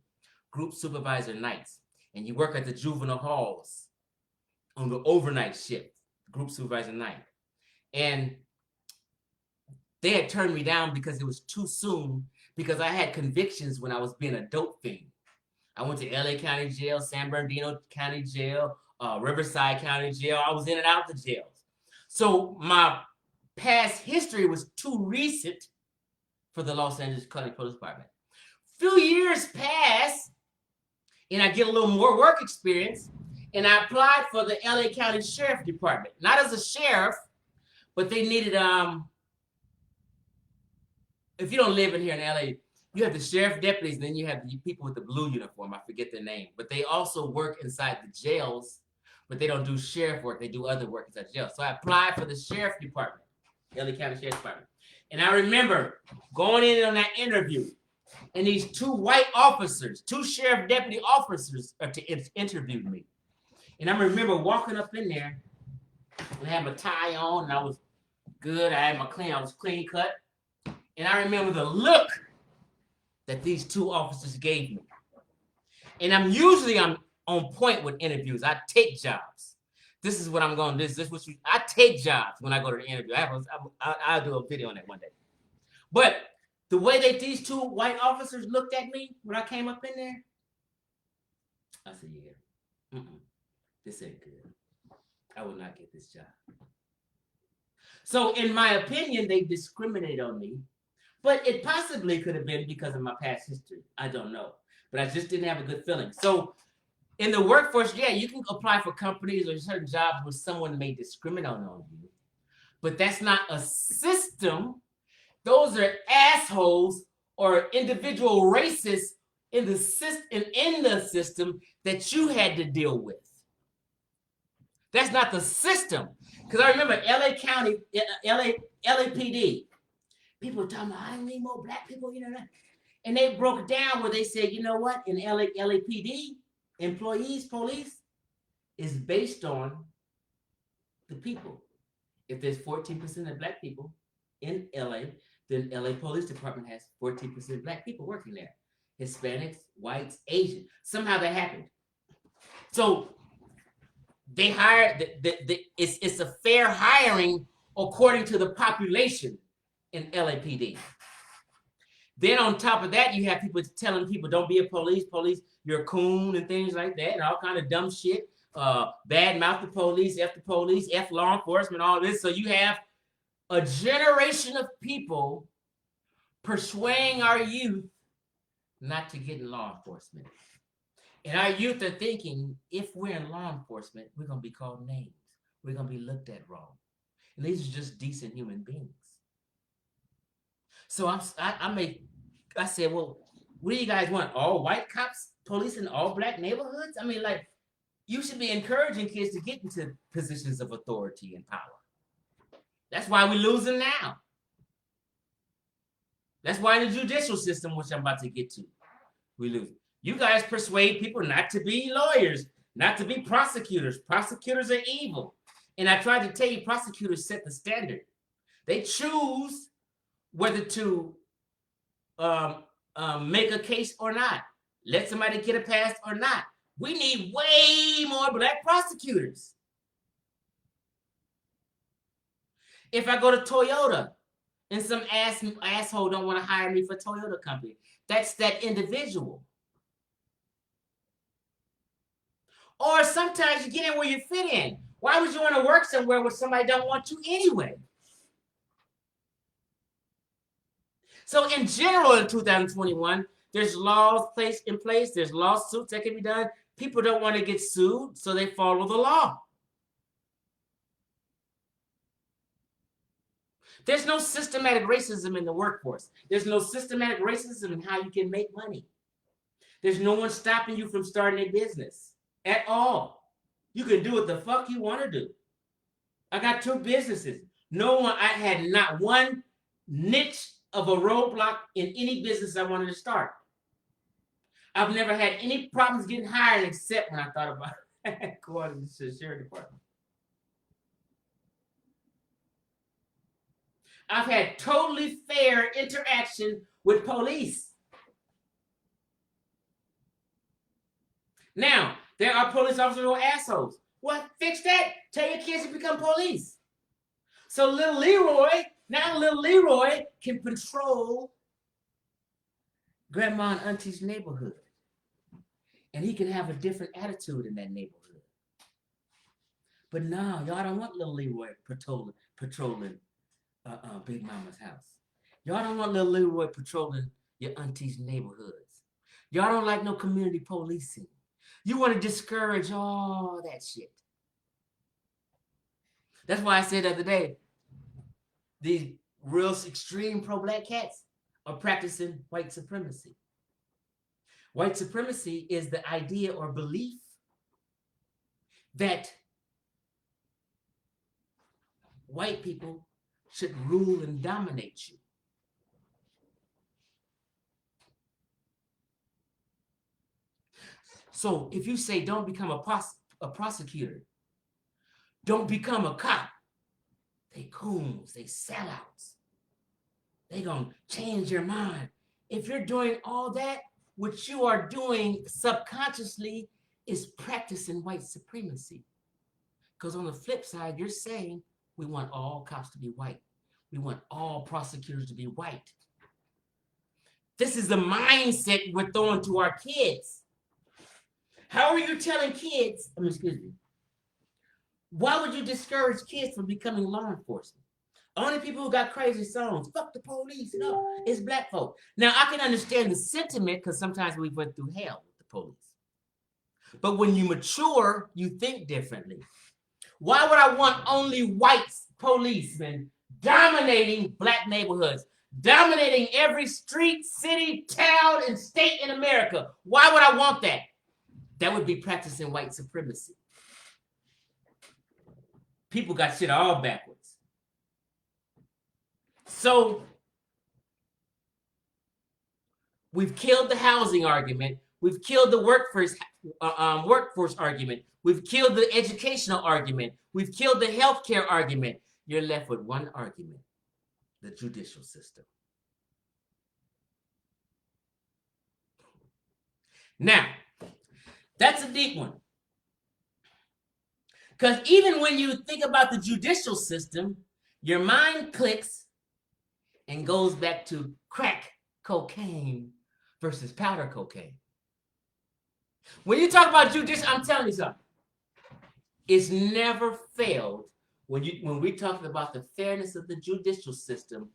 group supervisor nights. And you work at the juvenile halls on the overnight shift, group supervisor night. And they had turned me down because it was too soon, because I had convictions when I was being a dope fiend. I went to LA County Jail, San Bernardino County Jail, Riverside County Jail. I was in and out of the jails. So my past history was too recent for the Los Angeles County Police Department. Few years pass, and I get a little more work experience, and I applied for the LA County Sheriff Department. Not as a sheriff, but they needed, if you don't live in here in LA, you have the sheriff deputies, and then you have the people with the blue uniform. I forget their name, but they also work inside the jails, but they don't do sheriff work. They do other work inside jail. So I applied for the sheriff department, LA County Sheriff Department. And I remember going in on that interview, and these 2 white officers, 2 sheriff deputy officers interviewed me. And I remember walking up in there, and I had my tie on, and I was good. I was clean cut. And I remember the look that these 2 officers gave me. And I'm on point with interviews. I take jobs. This is what I'm going to do. I take jobs when I go to the interview. I'll do a video on that one day. But the way that these 2 white officers looked at me when I came up in there, I said, yeah, this ain't good. I will not get this job. So in my opinion, they discriminated on me. But it possibly could have been because of my past history. I don't know. But I just didn't have a good feeling. So in the workforce, yeah, you can apply for companies or certain jobs where someone may discriminate on you. But that's not a system. Those are assholes or individual racists in the system that you had to deal with. That's not the system. Because I remember LAPD. People were talking about, I need more black people, And they broke it down where they said, you know what? In LAPD, employees, police, is based on the people. If there's 14% of black people in LA, then LA Police Department has 14% black people working there. Hispanics, whites, Asian. Somehow that happened. So they hired, it's a fair hiring according to the population in LAPD. Then on top of that, you have people telling people, don't be a police, you're a coon and things like that, and all kind of dumb shit. Bad mouth the police, F law enforcement, all this. So you have a generation of people persuading our youth not to get in law enforcement. And our youth are thinking, if we're in law enforcement, we're going to be called names. We're going to be looked at wrong. And these are just decent human beings. So I said, well, what do you guys want? All white cops, police in all black neighborhoods? I mean, like, you should be encouraging kids to get into positions of authority and power. That's why we're losing now. That's why in the judicial system, which I'm about to get to, we lose. You guys persuade people not to be lawyers, not to be prosecutors. Prosecutors are evil. And I tried to tell you, prosecutors set the standard. They choose whether to make a case or not, let somebody get a pass or not. We need way more black prosecutors. If I go to Toyota and some asshole don't want to hire me for Toyota company, that's that individual. Or sometimes you get in where you fit in. Why would you want to work somewhere where somebody don't want you anyway? So in general, in 2021, there's laws placed in place. There's lawsuits that can be done. People don't want to get sued, so they follow the law. There's no systematic racism in the workforce. There's no systematic racism in how you can make money. There's no one stopping you from starting a business at all. You can do what the fuck you want to do. I got 2 businesses. I had not one niche of a roadblock in any business I wanted to start. I've never had any problems getting hired except when I thought about going to the sheriff department. I've had totally fair interaction with police. Now, there are police officers who are assholes. Well, fix that. Tell your kids to become police. So little Leroy can patrol grandma and auntie's neighborhood. And he can have a different attitude in that neighborhood. But no, y'all don't want little Leroy patrolling Big Mama's house. Y'all don't want little Leroy patrolling your auntie's neighborhoods. Y'all don't like no community policing. You want to discourage all that shit. That's why I said the other day, these real extreme pro-black cats are practicing white supremacy. White supremacy is the idea or belief that white people should rule and dominate you. So if you say don't become a prosecutor, don't become a cop, they coons, they sellouts. They gonna change your mind. If you're doing all that, what you are doing subconsciously is practicing white supremacy. Because on the flip side, you're saying we want all cops to be white. We want all prosecutors to be white. This is the mindset we're throwing to our kids. How are you telling kids, why would you discourage kids from becoming law enforcement? Only people who got crazy songs, fuck the police, it's black folk. Now, I can understand the sentiment because sometimes we went through hell with the police. But when you mature, you think differently. Why would I want only white policemen dominating black neighborhoods, dominating every street, city, town, and state in America? Why would I want that? That would be practicing white supremacy. People got shit all backwards. So we've killed the housing argument. We've killed the workforce argument. We've killed the educational argument. We've killed the healthcare argument. You're left with one argument, the judicial system. Now, that's a deep one. Because even when you think about the judicial system, your mind clicks and goes back to crack cocaine versus powder cocaine. When you talk about judicial, I'm telling you something. It's never failed when we talk about the fairness of the judicial system.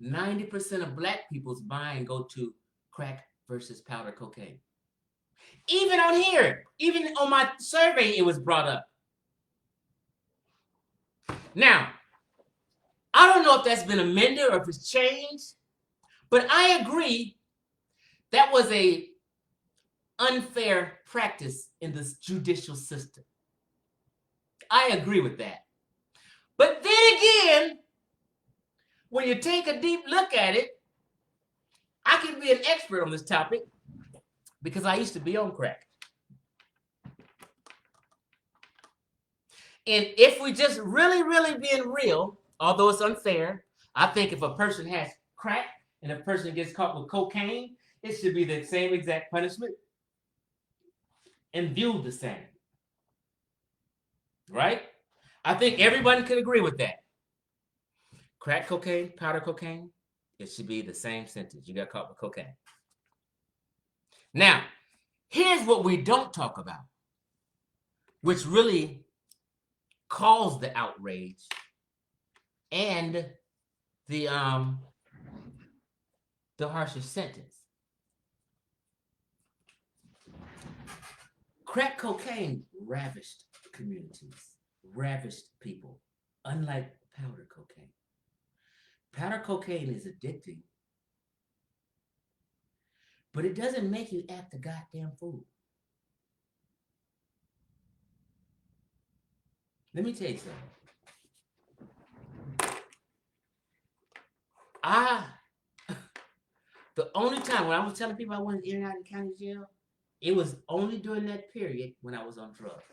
90% of black people's mind go to crack versus powder cocaine. Even on here, even on my survey, it was brought up. Now, I don't know if that's been amended or if it's changed, but I agree that was a unfair practice in this judicial system. I agree with that. But then again, when you take a deep look at it, I can be an expert on this topic because I used to be on crack. And if we just really, really being real, although it's unfair, I think if a person has crack and a person gets caught with cocaine, it should be the same exact punishment and viewed the same. Right? I think everybody could agree with that. Crack cocaine, powder cocaine, it should be the same sentence. You got caught with cocaine. Now, here's what we don't talk about, which really caused the outrage and the the harsher sentence. Crack cocaine ravished communities, ravished people, unlike powder cocaine. Powder cocaine is addicting, but it doesn't make you act a goddamn fool. Let me tell you something. The only time when I was telling people I wanted in and out of county jail, it was only during that period when I was on drugs.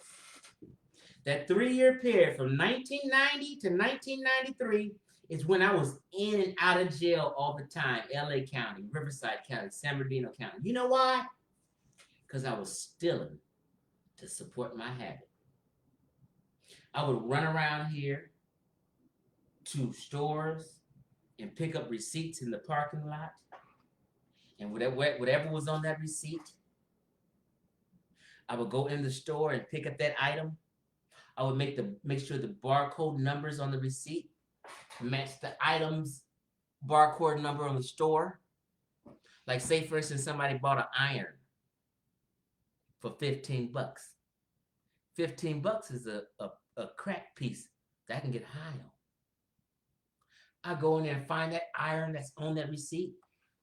That 3-year period from 1990 to 1993 is when I was in and out of jail all the time. LA County, Riverside County, San Bernardino County. You know why? Because I was stealing to support my habit. I would run around here to stores and pick up receipts in the parking lot. And whatever was on that receipt, I would go in the store and pick up that item. I would make sure the barcode numbers on the receipt match the item's barcode number on the store. Like, say for instance, somebody bought an iron for $15. $15 is a crack piece that I can get high on. I go in there and find that iron that's on that receipt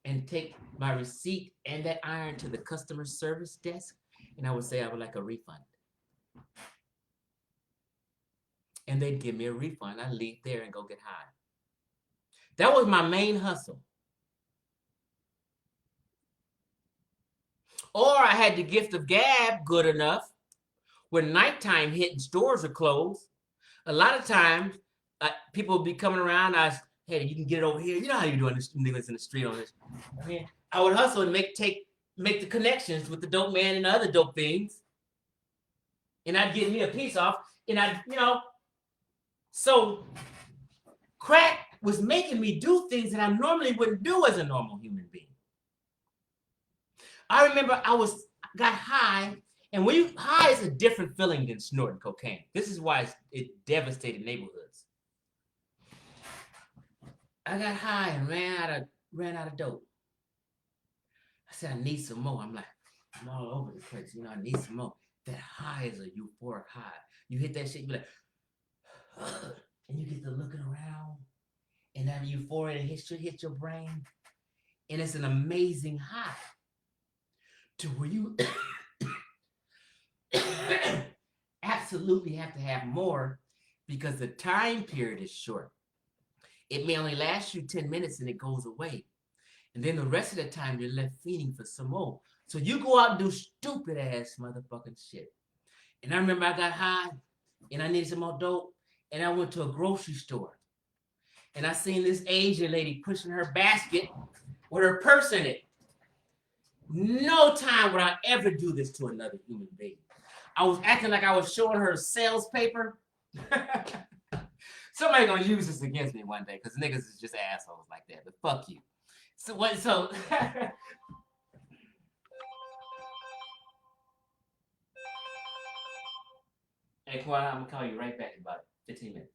and take my receipt and that iron to the customer service desk, and I would say I would like a refund. And they'd give me a refund. I'd leave there and go get high. That was my main hustle. Or I had the gift of gab good enough. When nighttime hit and stores are closed, a lot of times people would be coming around. Hey, you can get it over here. You know how you're doing this, niggas in the street on this. I mean, I would hustle and make the connections with the dope man and the other dope things. And I'd get me a piece off. And so crack was making me do things that I normally wouldn't do as a normal human being. I remember got high, and when you high is a different feeling than snorting cocaine. This is why it devastated neighborhoods. I got high and ran out of dope. I said, I need some more. I'm all over the place. I need some more. That high is a euphoric high. You hit that shit, you be like, and you get to looking around, and that euphoria hits your brain, and it's an amazing high to where you absolutely have to have more because the time period is short. It may only last you 10 minutes and it goes away. And then the rest of the time you're left feeding for some more. So you go out and do stupid ass motherfucking shit. And I remember I got high and I needed some more dope. And I went to a grocery store. And I seen this Asian lady pushing her basket with her purse in it. No time would I ever do this to another human being. I was acting like I was showing her sales paper. Somebody gonna use this against me one day because niggas is just assholes like that. But fuck you. So what? So hey, Kwan, I'm gonna call you right back in about 15 minutes.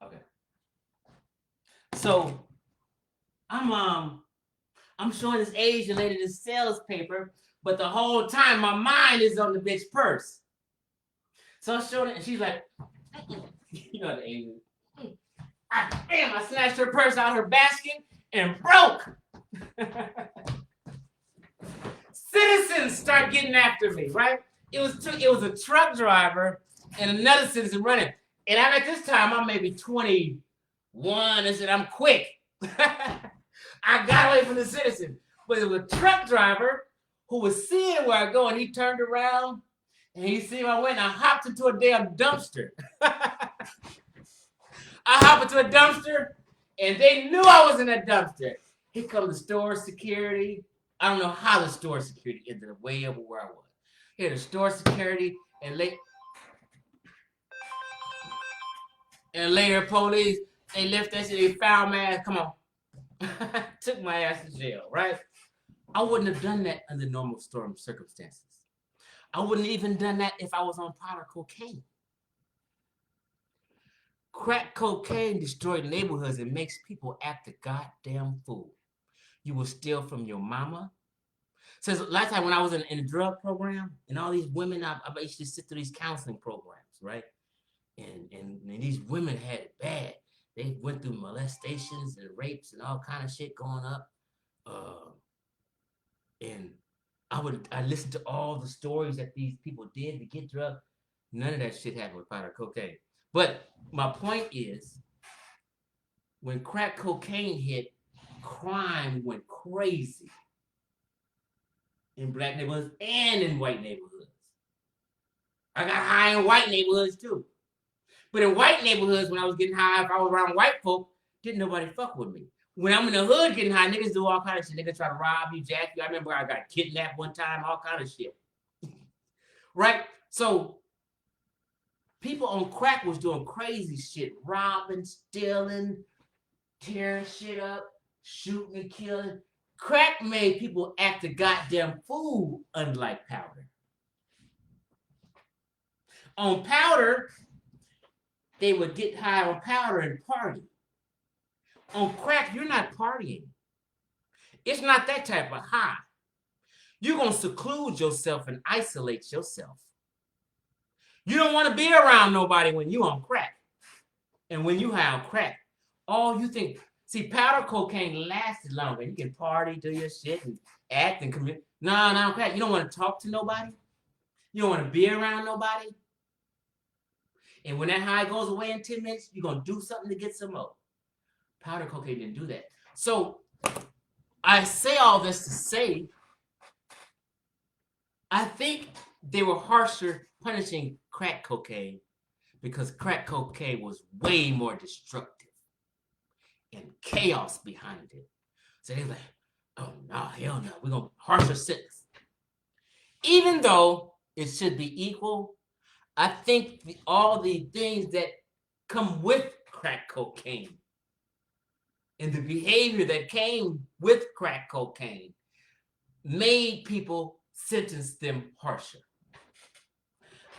Okay. So I'm showing this Asian lady this sales paper, but the whole time my mind is on the bitch purse. So I'm showing it, and she's like, you know the Asian. Damn, I snatched her purse out of her basket and broke. Citizens start getting after me, right? It was a truck driver and another citizen running. And I'm at this time, I'm maybe 21. I said, I'm quick. I got away from the citizen. But it was a truck driver who was seeing where I go, and he turned around and he seen where I went, and I hopped into a damn dumpster. I hopped into a dumpster, and they knew I was in that dumpster. Here comes the store security. I don't know how the store security ended up way over where I was. Here, the store security, and later police, they lift that shit, they found my ass, come on. Took my ass to jail, right? I wouldn't have done that under normal storm circumstances. I wouldn't even done that if I was on powder cocaine. Crack cocaine destroyed neighborhoods and makes people act a goddamn fool. you will steal from your mama. So last time when I was in the drug program, and all these women, I used to sit through these counseling programs, right? And these women had it bad. They went through molestations and rapes and all kind of shit going up. Uh, and I listened to all the stories that these people did to get drugs. None of that shit happened with powder cocaine. But my point is, when crack cocaine hit, crime went crazy in black neighborhoods and in white neighborhoods. I got high in white neighborhoods too. But in white neighborhoods, when I was getting high, if I was around white folk, didn't nobody fuck with me. When I'm in the hood getting high, niggas do all kind of shit. Niggas try to rob you, jack you. I remember I got kidnapped one time, all kind of shit. Right? So people on crack was doing crazy shit, robbing, stealing, tearing shit up, shooting and killing. Crack made people act a goddamn fool, unlike powder. On powder, they would get high on powder and party. On crack, you're not partying. It's not that type of high. You're going to seclude yourself and isolate yourself. You don't want to be around nobody when you on crack. And when you high on crack, all you think, see, powder cocaine lasted longer. You can party, do your shit, and act and commit. No, crack. You don't want to talk to nobody. You don't want to be around nobody. And when that high goes away in 10 minutes, you're going to do something to get some more. Powder cocaine didn't do that. So I say all this to say, I think they were harsher punishing crack cocaine because crack cocaine was way more destructive and chaos behind it. So they were like, oh, no, hell no. We're going to harsher sentence. Even though it should be equal, I think all the things that come with crack cocaine and the behavior that came with crack cocaine made people sentence them harsher.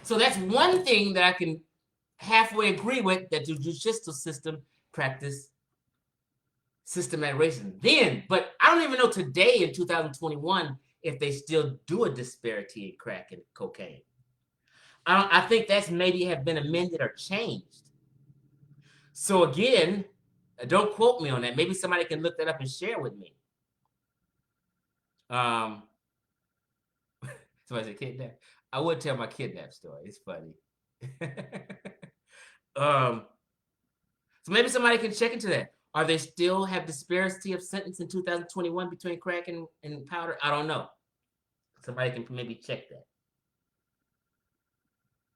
So that's one thing that I can halfway agree with, that the judicial system practiced systematic racism then. But I don't even know today in 2021 if they still do a disparity in crack and cocaine. I think that's maybe have been amended or changed. So again, don't quote me on that. Maybe somebody can look that up and share with me. Somebody said kidnap. I would tell my kidnap story. It's funny. So maybe somebody can check into that. Are they still have disparity of sentence in 2021 between crack and powder? I don't know. Somebody can maybe check that.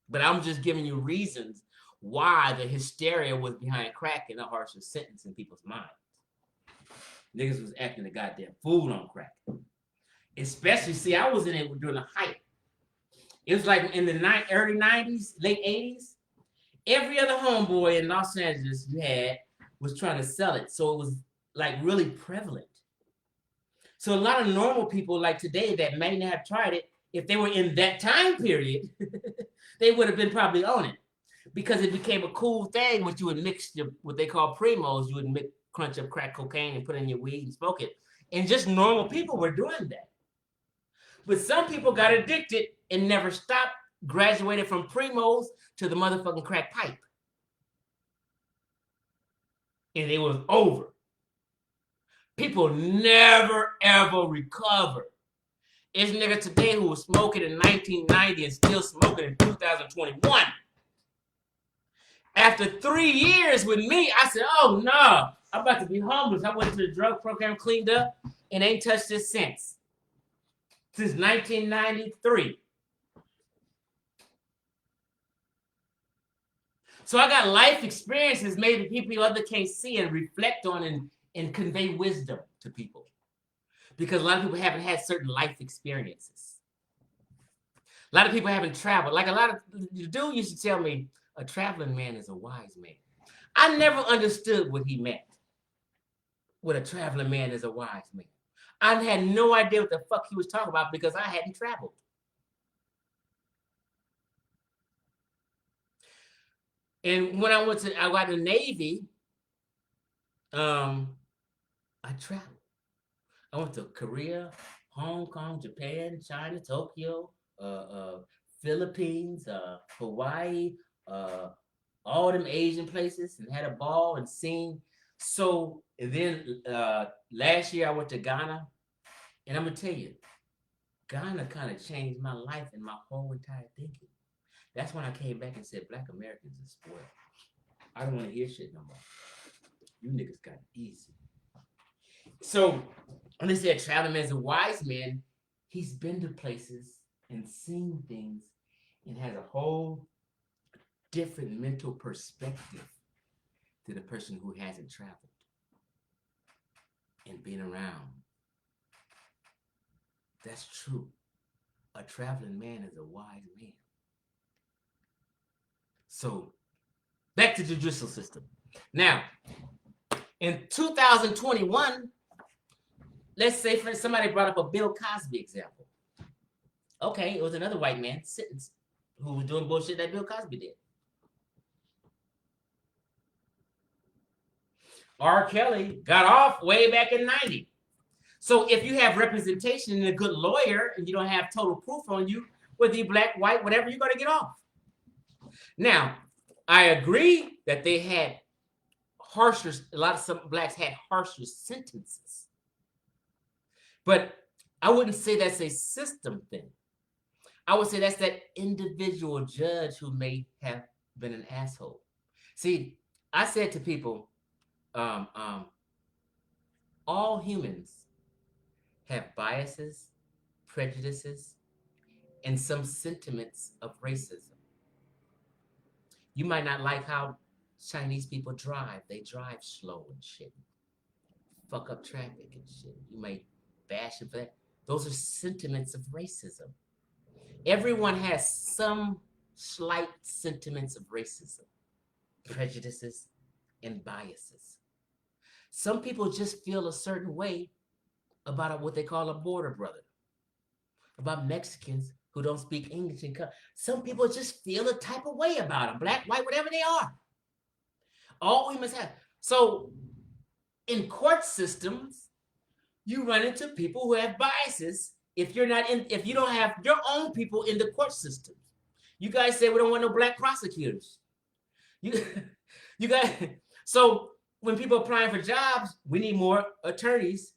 But I'm just giving you reasons why the hysteria was behind crack and a harsher sentence in people's minds. Niggas was acting a goddamn fool on crack. Especially, see, I was in it during the hype. It was like in the early 90s, late 80s. Every other homeboy in Los Angeles you had was trying to sell it. So it was like really prevalent. So a lot of normal people like today that may not have tried it, if they were in that time period, they would have been probably on it. Because it became a cool thing, which you would mix what they call primos. You would crunch up crack cocaine and put it in your weed and smoke it. And just normal people were doing that. But some people got addicted and never stopped, graduated from primos to the motherfucking crack pipe. And it was over. People never, ever recover. It's nigga today who was smoking in 1990 and still smoking in 2021. After 3 years with me, I said, oh, no, I'm about to be homeless. I went to the drug program, cleaned up, and ain't touched this since 1993. So I got life experiences maybe people other can't see and reflect on and convey wisdom to people. Because a lot of people haven't had certain life experiences. A lot of people haven't traveled. Like the dude used to tell me, a traveling man is a wise man. I never understood what he meant. What a traveling man is a wise man. I had no idea what the fuck he was talking about because I hadn't traveled. And when I got in the Navy, I traveled. I went to Korea, Hong Kong, Japan, China, Tokyo, Philippines, Hawaii, uh, all them Asian places, and had a ball and seen. So and then last year I went to Ghana, and I'm gonna tell you, Ghana kind of changed my life and my whole entire thinking. That's when I came back and said, Black Americans are spoiled. I don't want to hear shit no more. You niggas got it easy. So when they said traveling as a wise man, he's been to places and seen things and has a whole different mental perspective than a person who hasn't traveled and been around. That's true. A traveling man is a wise man. So back to the judicial system. Now, in 2021, let's say for somebody brought up a Bill Cosby example. Okay, it was another white man sentenced who was doing bullshit that Bill Cosby did. R. Kelly got off way back in 90. So if you have representation and a good lawyer and you don't have total proof on you, whether you're black, white, whatever, you're going to get off. Now, I agree that they had harsher, some blacks had harsher sentences. But I wouldn't say that's a system thing. I would say that's that individual judge who may have been an asshole. See, I said to people, all humans have biases, prejudices, and some sentiments of racism. You might not like how Chinese people drive. They drive slow and shit. Fuck up traffic and shit. You might bash them for that. Those are sentiments of racism. Everyone has some slight sentiments of racism, prejudices, and biases. Some people just feel a certain way about what they call a border brother, about Mexicans who don't speak English. Some people just feel a type of way about them, black, white, whatever they are. All we must have. So in court systems, you run into people who have biases if you don't have your own people in the court system. You guys say we don't want no black prosecutors. You guys, so when people are applying for jobs, we need more attorneys,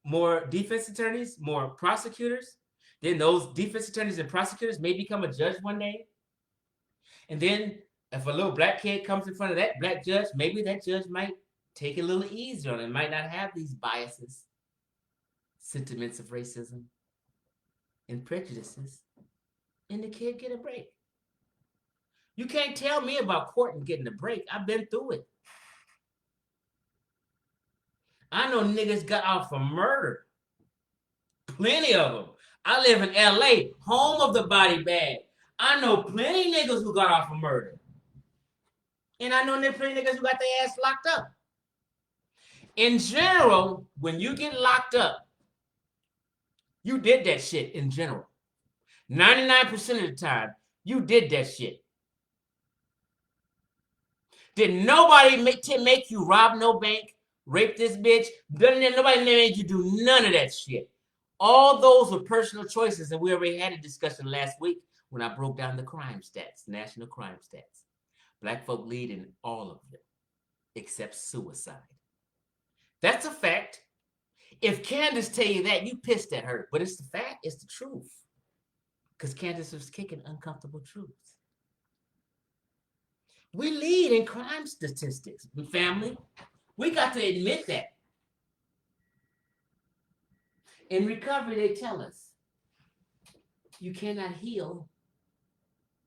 more defense attorneys, more prosecutors. Then those defense attorneys and prosecutors may become a judge one day. And then if a little black kid comes in front of that black judge, maybe that judge might take it a little easier on it, might not have these biases, sentiments of racism, and prejudices, and the kid get a break. You can't tell me about court and getting a break. I've been through it. I know niggas got out for murder. Plenty of them. I live in LA, home of the body bag. I know plenty niggas who got off for murder. And I know plenty niggas who got their ass locked up. In general, when you get locked up, you did that shit in general. 99% of the time, you did that shit. Did nobody make you rob no bank, rape this bitch? Nobody made you do none of that shit. All those were personal choices, and we already had a discussion last week when I broke down the crime stats, national crime stats. Black folk lead in all of them, except suicide. That's a fact. If Candace tell you that, you pissed at her. But it's the fact, it's the truth. Because Candace was kicking uncomfortable truths. We lead in crime statistics, family. We got to admit that. In recovery, they tell us you cannot heal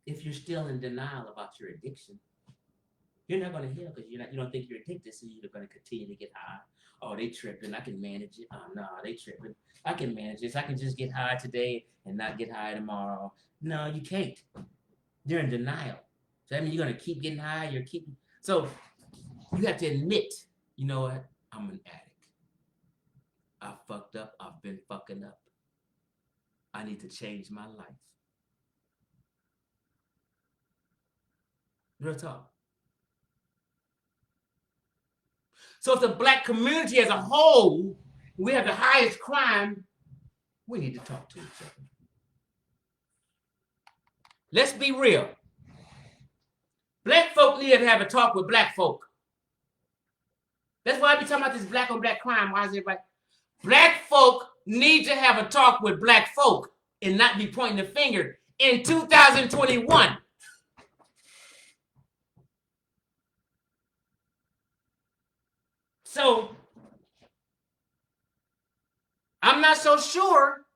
if you're still in denial about your addiction. You're not going to heal because you don't think you're addicted, so you're going to continue to get high. Oh, they tripping. I can manage it. Oh, no, they tripping. I can manage this. I can just get high today and not get high tomorrow. No, you can't. You're in denial. So that means you're going to keep getting high. So you have to admit, you know what? I'm an addict. I fucked up. I've been fucking up. I need to change my life. Real talk. So if the black community as a whole we have the highest crime, we need to talk to each other. Let's be real. Black folk need to have a talk with black folk. That's why I be talking about this black on black crime. Why is everybody? Black folk need to have a talk with black folk and not be pointing the finger in 2021. So I'm not so sure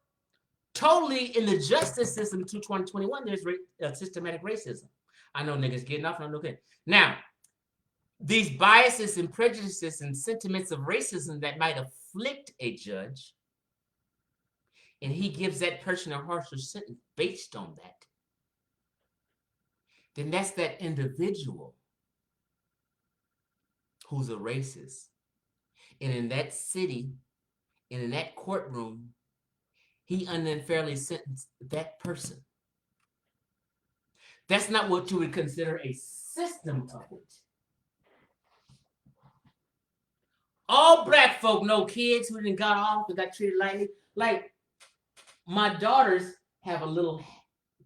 totally in the justice system in 2021 there's systematic racism. I know niggas getting off and I'm looking. Now, these biases and prejudices and sentiments of racism that might afflict a judge, and he gives that person a harsher sentence based on that, then that's that individual who's a racist. And in that city, and in that courtroom, he unfairly sentenced that person. That's not what you would consider a system of it. All black folk know kids who didn't got off and got treated lightly. Like, my daughters have a little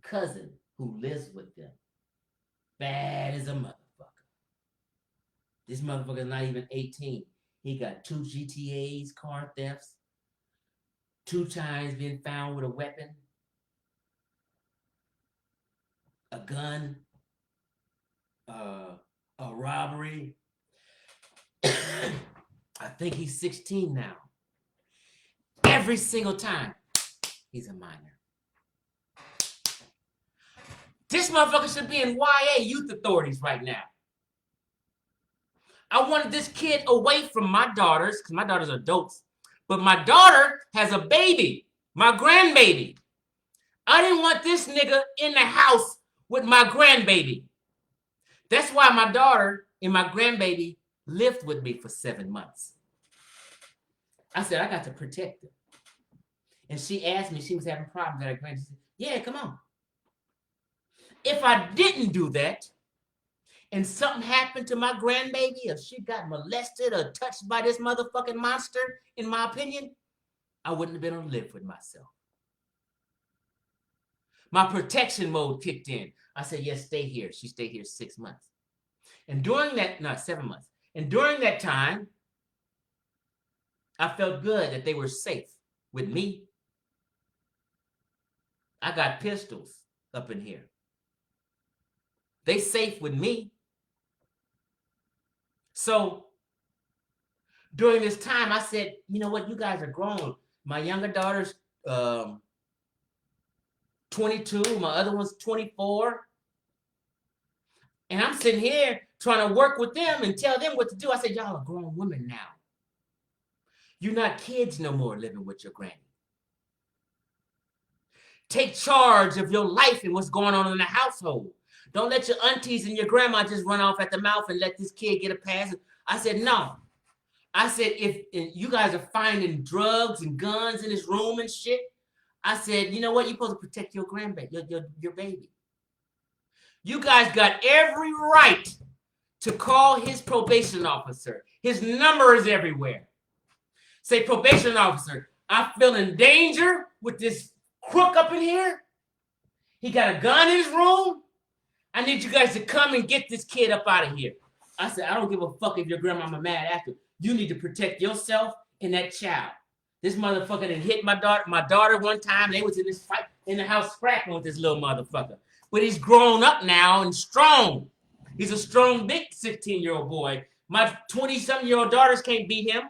cousin who lives with them. Bad as a motherfucker. This motherfucker's not even 18. He got 2 GTAs, car thefts, 2 times being found with a weapon, a gun, a robbery. I think he's 16 now. Every single time, he's a minor. This motherfucker should be in YA, youth authorities right now. I wanted this kid away from my daughters, because my daughters are adults. But my daughter has a baby, my grandbaby. I didn't want this nigga in the house with my grandbaby. That's why my daughter and my grandbaby lived with me for 7 months. I said, I got to protect them. And she asked me, she was having problems at her grandbaby. She said, yeah, come on. If I didn't do that, and something happened to my grandbaby, or she got molested or touched by this motherfucking monster, in my opinion, I wouldn't have been able to live with myself. My protection mode kicked in. I said, yes, stay here. She stayed here 6 months. And during that, no, 7 months. And during that time, I felt good that they were safe with me. I got pistols up in here. They safe with me. So during this time, I said, you know what? You guys are grown. My younger daughter's 22. My other one's 24. And I'm sitting here trying to work with them and tell them what to do. I said, y'all are grown women now. You're not kids no more living with your granny. Take charge of your life and what's going on in the household. Don't let your aunties and your grandma just run off at the mouth and let this kid get a pass. I said, no. I said, if you guys are finding drugs and guns in this room and shit, I said, you know what? You're supposed to protect your grandbaby, your baby. You guys got every right to call his probation officer. His number is everywhere. Say, probation officer, I feel in danger with this crook up in here. He got a gun in his room. I need you guys to come and get this kid up out of here. I said, I don't give a fuck if your grandmama mad after. You need to protect yourself and that child. This motherfucker done hit my daughter one time. They was in this fight in the house scrapping with this little motherfucker. But he's grown up now and strong. He's a strong, big 16-year-old boy. My 20-something-year-old daughters can't beat him.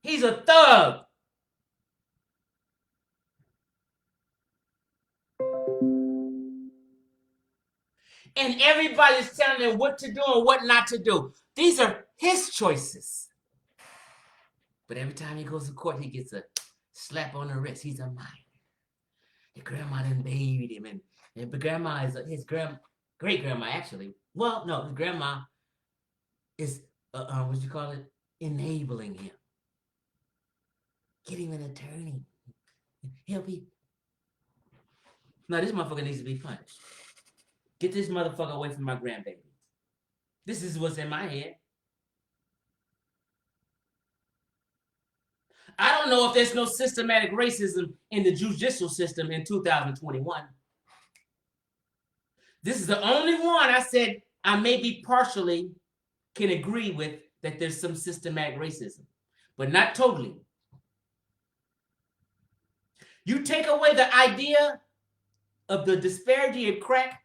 He's a thug. And everybody's telling him what to do and what not to do. These are his choices. But every time he goes to court, he gets a slap on the wrist. He's a minor. His grandma done babied him. And the grandma is his great-grandma, actually. Well, no, his grandma is, what you call it? Enabling him. Get him an attorney. He'll be... No, this motherfucker needs to be punished. Get this motherfucker away from my grandbaby. This is what's in my head. I don't know if there's no systematic racism in the judicial system in 2021. This is the only one I said I maybe partially can agree with, that there's some systematic racism, but not totally. You take away the idea of the disparity of crack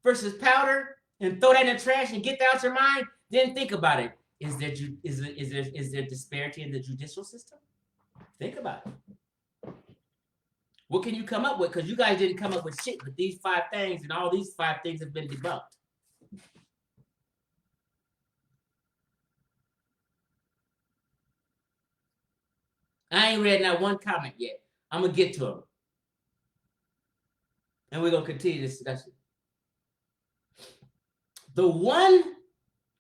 versus powder and throw that in the trash and get that out your mind, then think about it. Is there disparity in the judicial system? Think about it. What can you come up with? Because you guys didn't come up with shit with these 5 things, and all these 5 things have been debunked. I ain't read not one comment yet. I'm going to get to them. And we're going to continue this discussion. The one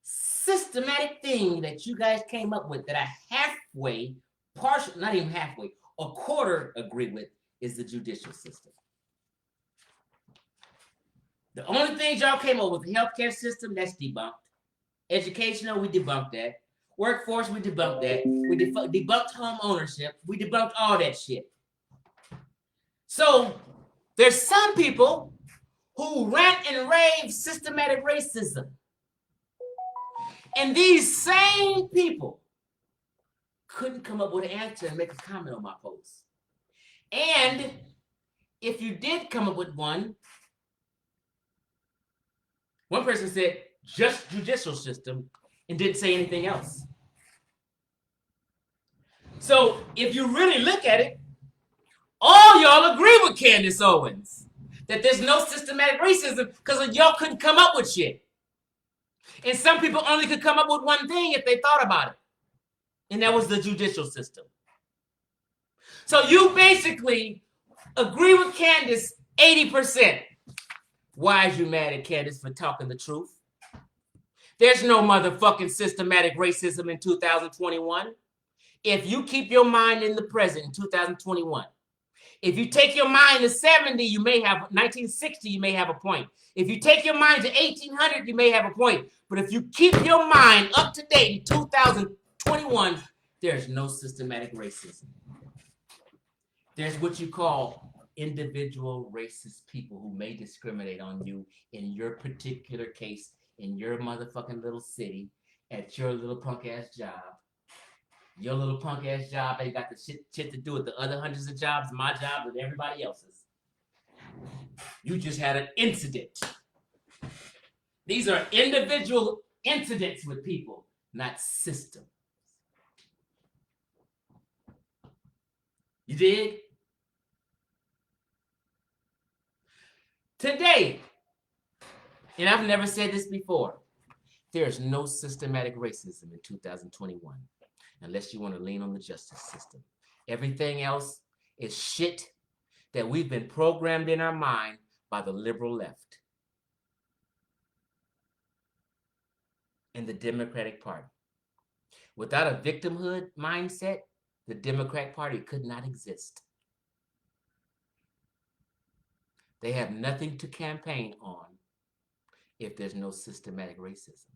systematic thing that you guys came up with that I halfway, partial, not even halfway, a quarter agree with is the judicial system. The only things y'all came up with, the healthcare system, that's debunked. Educational, we debunked that. Workforce, we debunked that. We debunked home ownership. We debunked all that shit. So there's some people who rant and rave systematic racism. And these same people couldn't come up with an answer and make a comment on my post. And if you did come up with one person said just judicial system and didn't say anything else. So if you really look at it, all y'all agree with Candace Owens that there's no systematic racism because y'all couldn't come up with shit. And some people only could come up with one thing if they thought about it. And that was the judicial system. So you basically agree with Candace 80%. Why is you mad at Candace for talking the truth? There's no motherfucking systematic racism in 2021. If you keep your mind in the present in 2021, if you take your mind to 70, you may have 1960, you may have a point. If you take your mind to 1800, you may have a point. But if you keep your mind up to date in 2021, there's no systematic racism. There's what you call individual racist people who may discriminate on you in your particular case, in your motherfucking little city, at your little punk ass job. Your little punk ass job ain't got the shit to do with the other hundreds of jobs, my job, and everybody else's. You just had an incident. These are individual incidents with people, not systems. You dig? Today, and I've never said this before, there is no systematic racism in 2021, unless you want to lean on the justice system. Everything else is shit that we've been programmed in our mind by the liberal left and the Democratic Party. Without a victimhood mindset, the Democratic Party could not exist. They have nothing to campaign on if there's no systematic racism.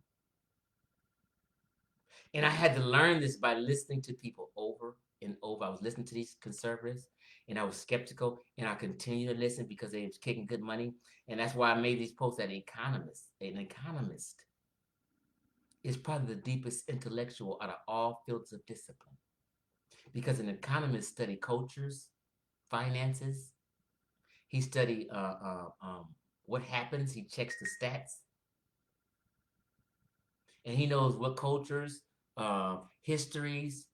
And I had to learn this by listening to people over and over. I was listening to these conservatives, and I was skeptical, and I continue to listen because they was kicking good money. And that's why I made these posts at An economist is probably the deepest intellectual out of all fields of discipline. Because an economist studies cultures, finances. He studies what happens. He checks the stats. And he knows what cultures, histories,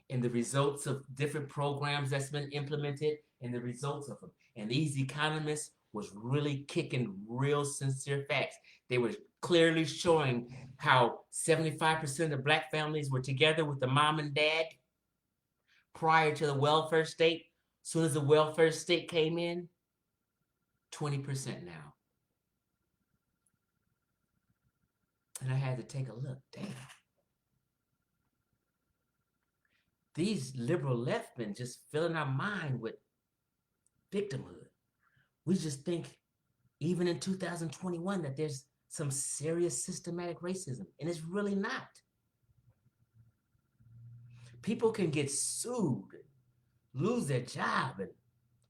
and the results of different programs that's been implemented and the results of them. And these economists was really kicking real sincere facts. They were clearly showing how 75% of Black families were together with the mom and dad prior to the welfare state. As soon as the welfare state came in, 20% now. And I had to take a look. Damn. These liberal left men just filling our mind with victimhood. We just think, even in 2021, that there's some serious systematic racism, and it's really not. People can get sued, lose their job, and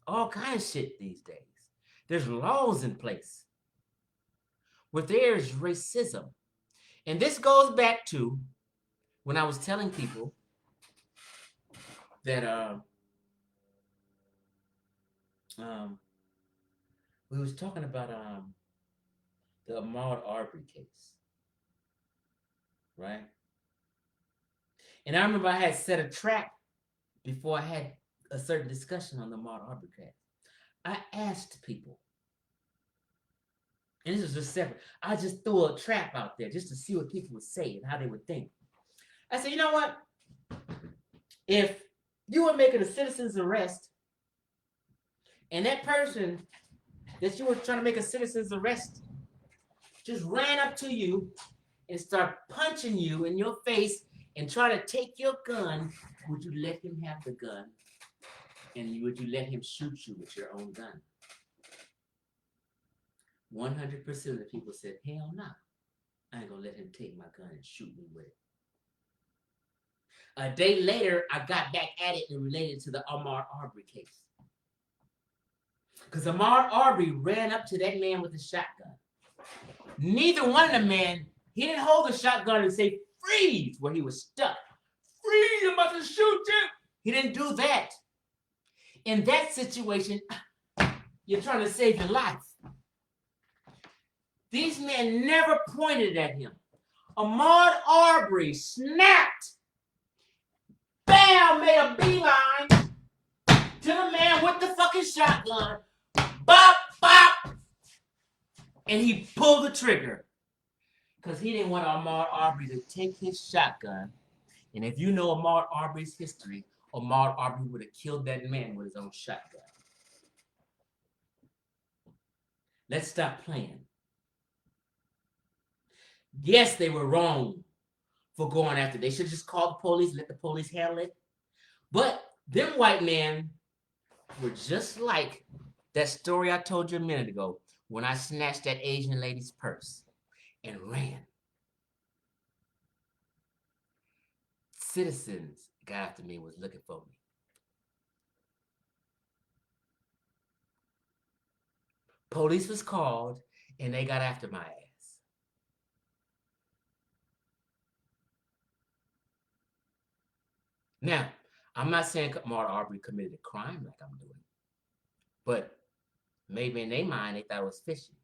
all kinds of shit these days. There's laws in place where there's racism. And this goes back to when I was telling people that we was talking about the Ahmaud Arbery case, right? And I remember I had set a trap before I had a certain discussion on the Ahmaud Arbery case. I asked people, and this was just separate. I just threw a trap out there just to see what people would say and how they would think. I said, you know what? If you were making a citizen's arrest, and that person that you were trying to make a citizen's arrest just ran up to you and started punching you in your face and try to take your gun, would you let him have the gun? And would you let him shoot you with your own gun? 100% of the people said, hell no. I ain't gonna let him take my gun and shoot me with it. A day later, I got back at it and related to the Ahmaud Arbery case. Because Ahmaud Arbery ran up to that man with a shotgun. Neither one of the men, he didn't hold the shotgun and say, freeze, where he was stuck. Freeze, I'm about to shoot you. He didn't do that. In that situation, you're trying to save your life. These men never pointed at him. Ahmaud Arbery snapped, bam, made a beeline to the man with the fucking shotgun. Bop, bop. And he pulled the trigger. Because he didn't want Ahmaud Arbery to take his shotgun. And if you know Ahmaud Arbery's history, Ahmaud Arbery would have killed that man with his own shotgun. Let's stop playing. Yes, they were wrong for going after. They should just call the police, let the police handle it. But them white men were just like that story I told you a minute ago when I snatched that Asian lady's purse and ran. Citizens got after me, was looking for me. Police was called and they got after my ass. Now, I'm not saying Ahmaud Arbery committed a crime like I'm doing, but maybe in their mind they thought it was fishy.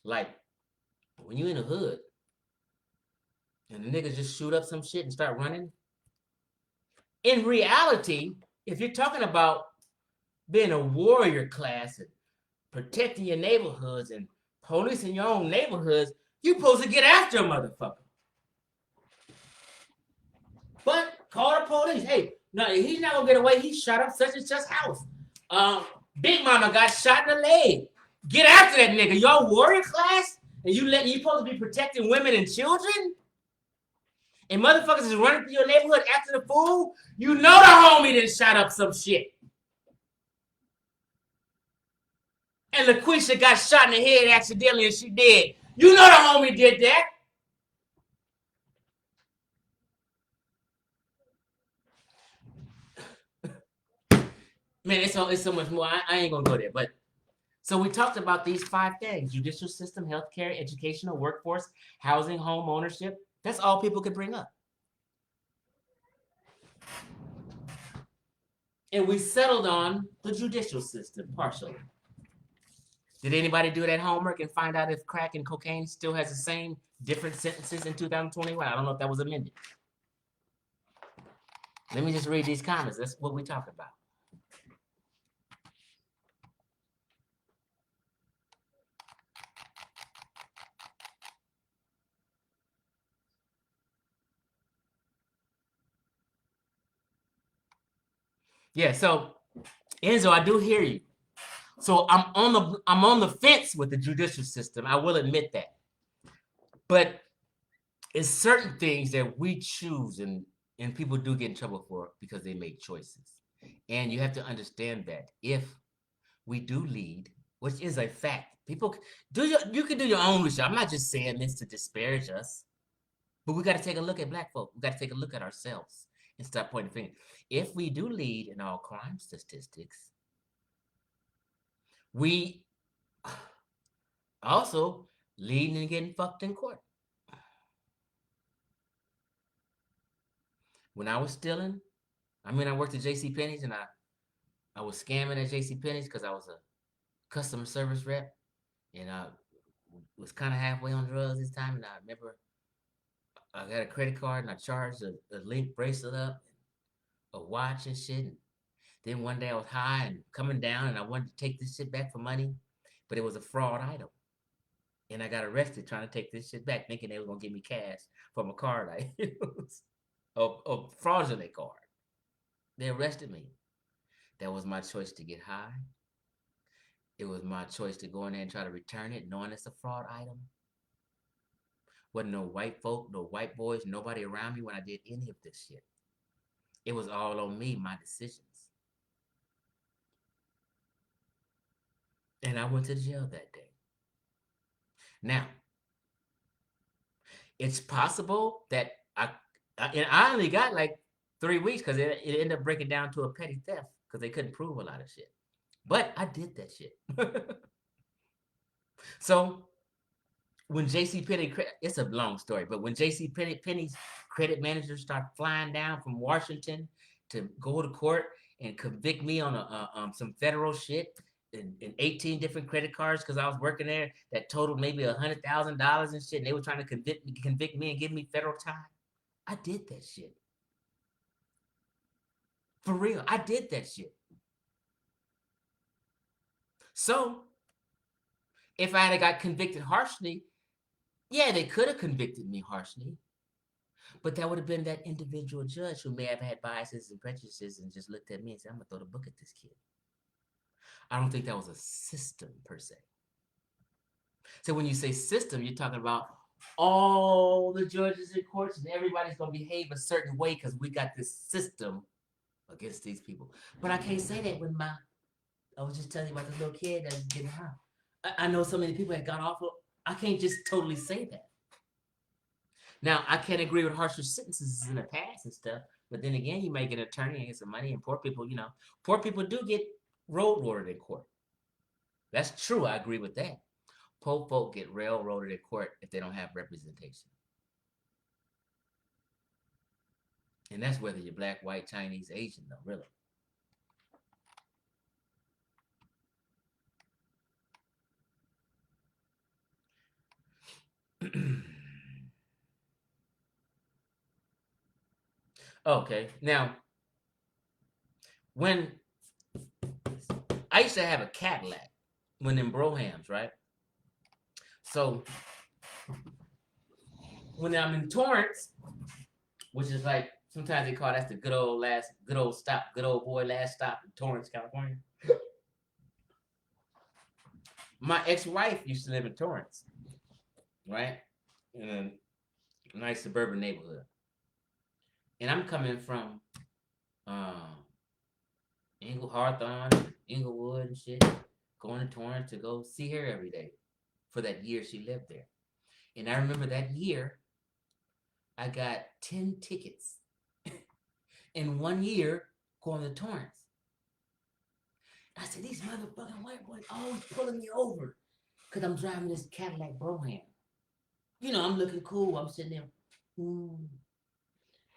Like when you're in the hood and the niggas just shoot up some shit and start running. In reality, if you're talking about being a warrior class and protecting your neighborhoods and policing your own neighborhoods, you're supposed to get after a motherfucker. But call the police. Hey, no, he's not gonna get away. He shot up such and such house. Big Mama got shot in the leg. Get after that nigga. Y'all warrior class, and you supposed to be protecting women and children, and motherfuckers is running through your neighborhood after the fool. You know the homie that shot up some shit. And LaQuisha got shot in the head accidentally, and she dead. You know the homie did that. Man, it's so much more. I ain't gonna go there. But so we talked about these 5 things: judicial system, healthcare, educational, workforce, housing, home ownership. That's all people could bring up. And we settled on the judicial system partially. Did anybody do that homework and find out if crack and cocaine still has the same different sentences in 2021? I don't know if that was amended. Let me just read these comments. That's what we talked about. Yeah, so Enzo, I do hear you. So I'm on the fence with the judicial system. I will admit that. But it's certain things that we choose and people do get in trouble for because they make choices. And you have to understand that if we do lead, which is a fact, people you can do your own research. I'm not just saying this to disparage us, but we got to take a look at Black folk. We got to take a look at ourselves and stop pointing fingers. If we do lead in all crime statistics, we also leading and getting fucked in court. When I was stealing, I worked at JCPenney's and I was scamming at JCPenney's because I was a customer service rep and I was kind of halfway on drugs this time. And I remember I got a credit card and I charged a link bracelet up, a watch and shit. And then one day I was high and coming down and I wanted to take this shit back for money, but it was a fraud item. And I got arrested trying to take this shit back, thinking they were going to give me cash from a card I used, a fraudulent card. They arrested me. That was my choice to get high. It was my choice to go in there and try to return it, knowing it's a fraud item. Wasn't no white folk, no white boys, nobody around me when I did any of this shit. It was all on me, my decisions. And I went to jail that day. Now, it's possible that I only got like 3 weeks because it ended up breaking down to a petty theft because they couldn't prove a lot of shit. But I did that shit. So when JCPenney, it's a long story, but when JCPenney's credit managers start flying down from Washington to go to court and convict me on some federal shit in 18 different credit cards because I was working there that totaled maybe $100,000 and shit, and they were trying to convict me and give me federal time. I did that shit. For real, I did that shit. So, if I had got convicted harshly, yeah, they could have convicted me harshly, but that would have been that individual judge who may have had biases and prejudices and just looked at me and said, I'm going to throw the book at this kid. I don't think that was a system per se. So when you say system, you're talking about all the judges in courts and everybody's going to behave a certain way because we got this system against these people. But I can't say that when I was just telling you about the little kid that was getting high. I know so many people that got off of, I can't just totally say that. Now, I can't agree with harsher sentences in the past and stuff, but then again, you may get an attorney and get some money, and poor people, poor people do get railroaded in court. That's true, I agree with that. Poor folk get railroaded in court if they don't have representation. And that's whether you're black, white, Chinese, Asian, though, really. Okay, now, when I used to have a Cadillac when in Brohams, right? So when I'm in Torrance, which is like sometimes they call that's the good old boy last stop in Torrance, California. My ex-wife used to live in Torrance, right? In a nice suburban neighborhood. And I'm coming from Hawthorne, Inglewood and shit, going to Torrance to go see her every day for that year she lived there. And I remember that year, I got 10 tickets in 1 year going to Torrance. I said, these motherfucking white boys always pulling me over because I'm driving this Cadillac Broham. I'm looking cool. I'm sitting there.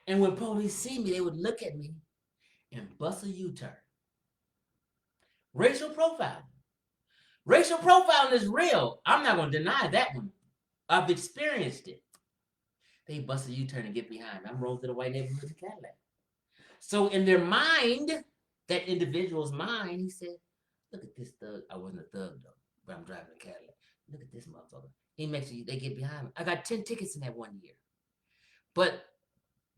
And when police see me, they would look at me and bust a U-turn. Racial profiling. Racial profiling is real. I'm not going to deny that one. I've experienced it. They bust a U-turn and get behind me. I'm rolling through the white neighborhood in Cadillac. So in their mind, that individual's mind, he said, look at this thug. I wasn't a thug, though, but I'm driving a Cadillac. Look at this motherfucker. He makes sure they get behind me. I got 10 tickets in that 1 year. But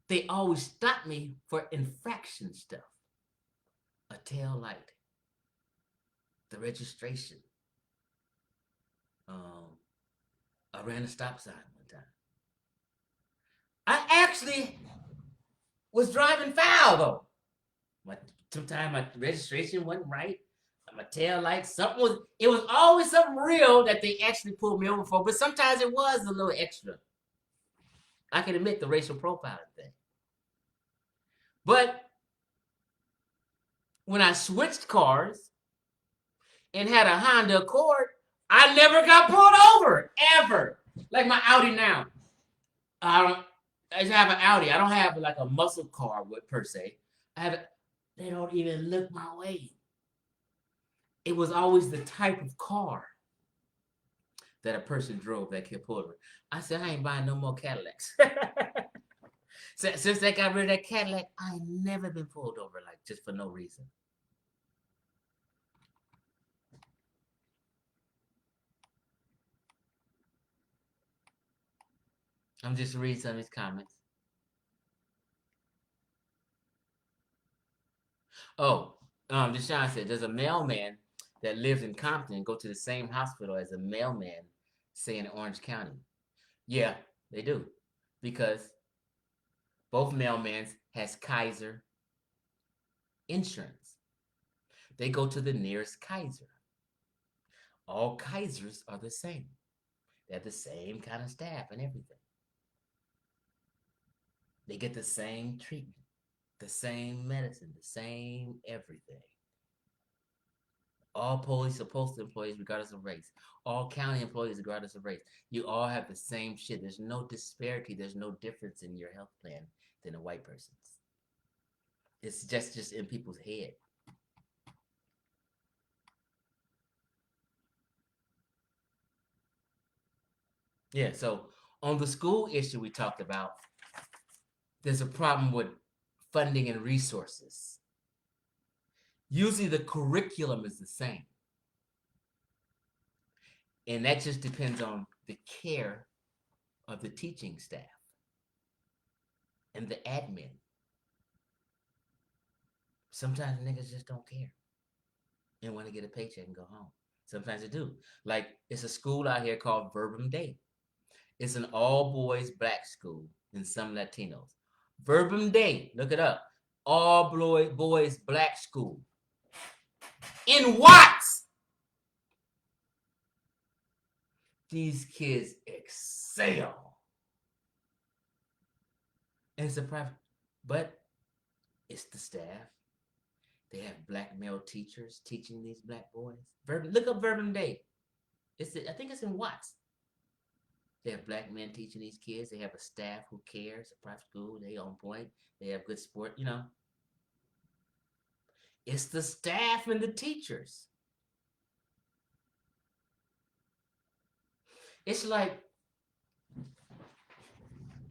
they always stop me for infraction stuff. A tail light. The registration. I ran a stop sign one time. I actually was driving foul, though. Sometimes my registration wasn't right. My tail light, it was always something real that they actually pulled me over for, but sometimes it was a little extra. I can admit the racial profiling thing. But when I switched cars and had a Honda Accord, I never got pulled over, ever. Like my Audi now. I just have an Audi. I don't have like a muscle car per se. They don't even look my way. It was always the type of car that a person drove that kept pulling over. I said, I ain't buying no more Cadillacs. Since they got rid of that Cadillac, I ain't never been pulled over like just for no reason. I'm just reading some of his comments. Oh, Deshaun said, does a mailman that lives in Compton go to the same hospital as a mailman, say in Orange County? Yeah, they do. Because both mailmans has Kaiser insurance. They go to the nearest Kaiser. All Kaisers are the same. They have the same kind of staff and everything. They get the same treatment, the same medicine, the same everything. All police or postal employees, regardless of race. All county employees, regardless of race. You all have the same shit. There's no disparity. There's no difference in your health plan than a white person's. It's just in people's head. Yeah, so on the school issue we talked about, there's a problem with funding and resources. Usually the curriculum is the same. And that just depends on the care of the teaching staff and the admin. Sometimes niggas just don't care and want to get a paycheck and go home. Sometimes they do. Like, it's a school out here called Verbum Day. It's an all-boys black school and some Latinos. Verbum Day, look it up. All-boys black school. In Watts! These kids excel. And it's a private, but it's the staff. They have black male teachers teaching these black boys. Look up Verbum Day. I think it's in Watts. They have black men teaching these kids. They have a staff who cares. A private school. They on point. They have good sport. You know. It's the staff and the teachers. It's like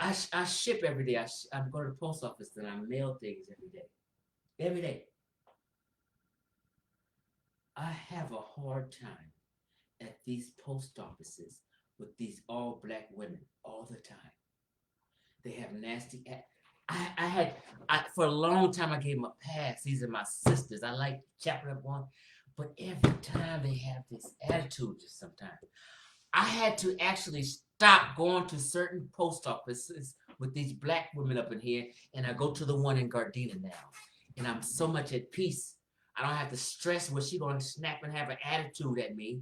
I ship every day. I go to the post office and I mail things every day. Every day. I have a hard time at these post offices with these all black women all the time. They have nasty. For a long time I gave them a pass. These are my sisters. I like chopping up one, but every time they have this attitude. Just sometimes I had to actually stop going to certain post offices with these black women up in here, and I go to the one in Gardena now, and I'm so much at peace. I don't have to stress where she's going to snap and have an attitude at me,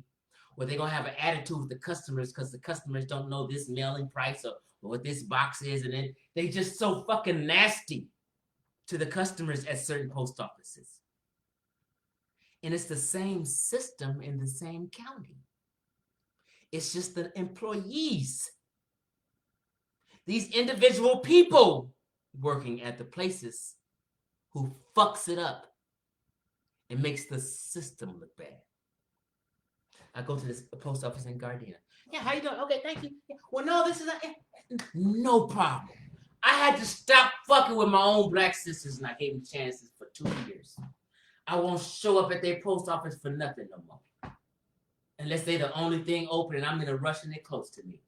or they're going to have an attitude with the customers because the customers don't know this mailing price or what this box is, and then they just so fucking nasty to the customers at certain post offices. And it's the same system in the same county. It's just the employees. These individual people working at the places who fucks it up and makes the system look bad. I go to this post office in Gardena. Yeah, how you doing? Okay, thank you. Yeah. Well, no, this is no problem. I had to stop fucking with my own black sisters, and I gave them chances for 2 years. I won't show up at their post office for nothing no more. Unless they're the only thing open and I'm in a rush and they're close to me.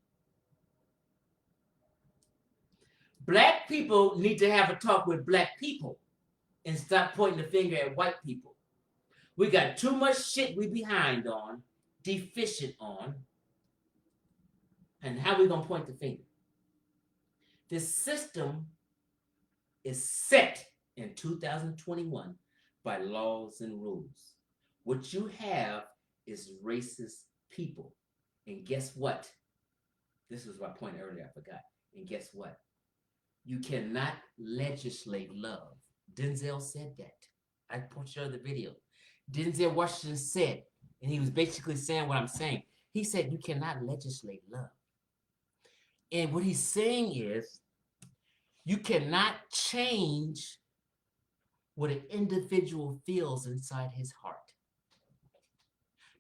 Black people need to have a talk with black people and stop pointing the finger at white people. We got too much shit we behind on, deficient on, and how we gonna point the finger? This system is set in 2021 by laws and rules. What you have is racist people. And guess what? This was my point earlier, I forgot. And guess what? You cannot legislate love. Denzel said that. I showed the video. Denzel Washington said, and he was basically saying what I'm saying. He said, you cannot legislate love. And what he's saying is, you cannot change what an individual feels inside his heart.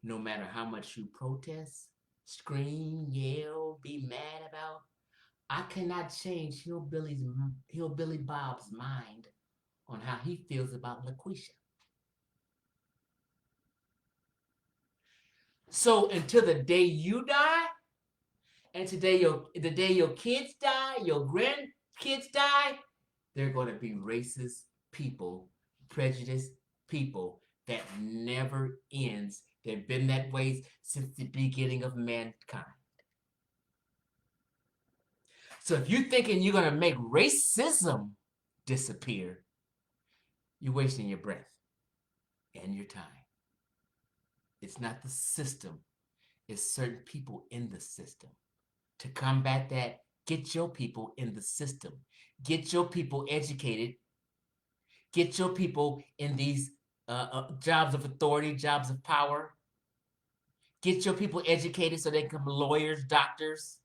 No matter how much you protest, scream, yell, be mad about, I cannot change Hillbilly Bob's mind on how he feels about LaQuisha. So until the day you die, and the day your kids die, your grandkids die, they're going to be racist people, prejudiced people that never ends. They've been that way since the beginning of mankind. So if you're thinking you're going to make racism disappear, you're wasting your breath and your time. It's not the system. It's certain people in the system. To combat that, get your people in the system. Get your people educated. Get your people in these jobs of authority, jobs of power. Get your people educated so they can become lawyers, doctors,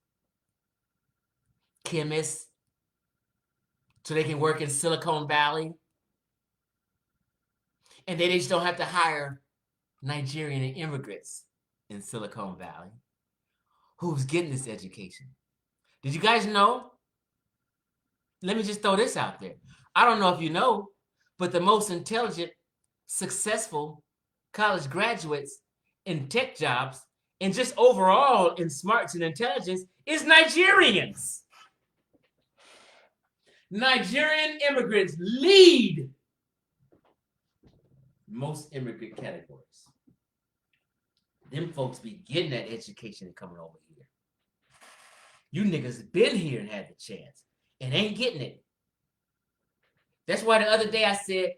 chemists, so they can work in Silicon Valley. And they just don't have to hire Nigerian immigrants in Silicon Valley. Who's getting this education? Did you guys know? Let me just throw this out there. I don't know if you know, but the most intelligent, successful college graduates in tech jobs and just overall in smarts and intelligence is Nigerians. Nigerian immigrants lead most immigrant categories. Them folks be getting that education and coming over here. You niggas been here and had the chance and ain't getting it. That's why the other day I said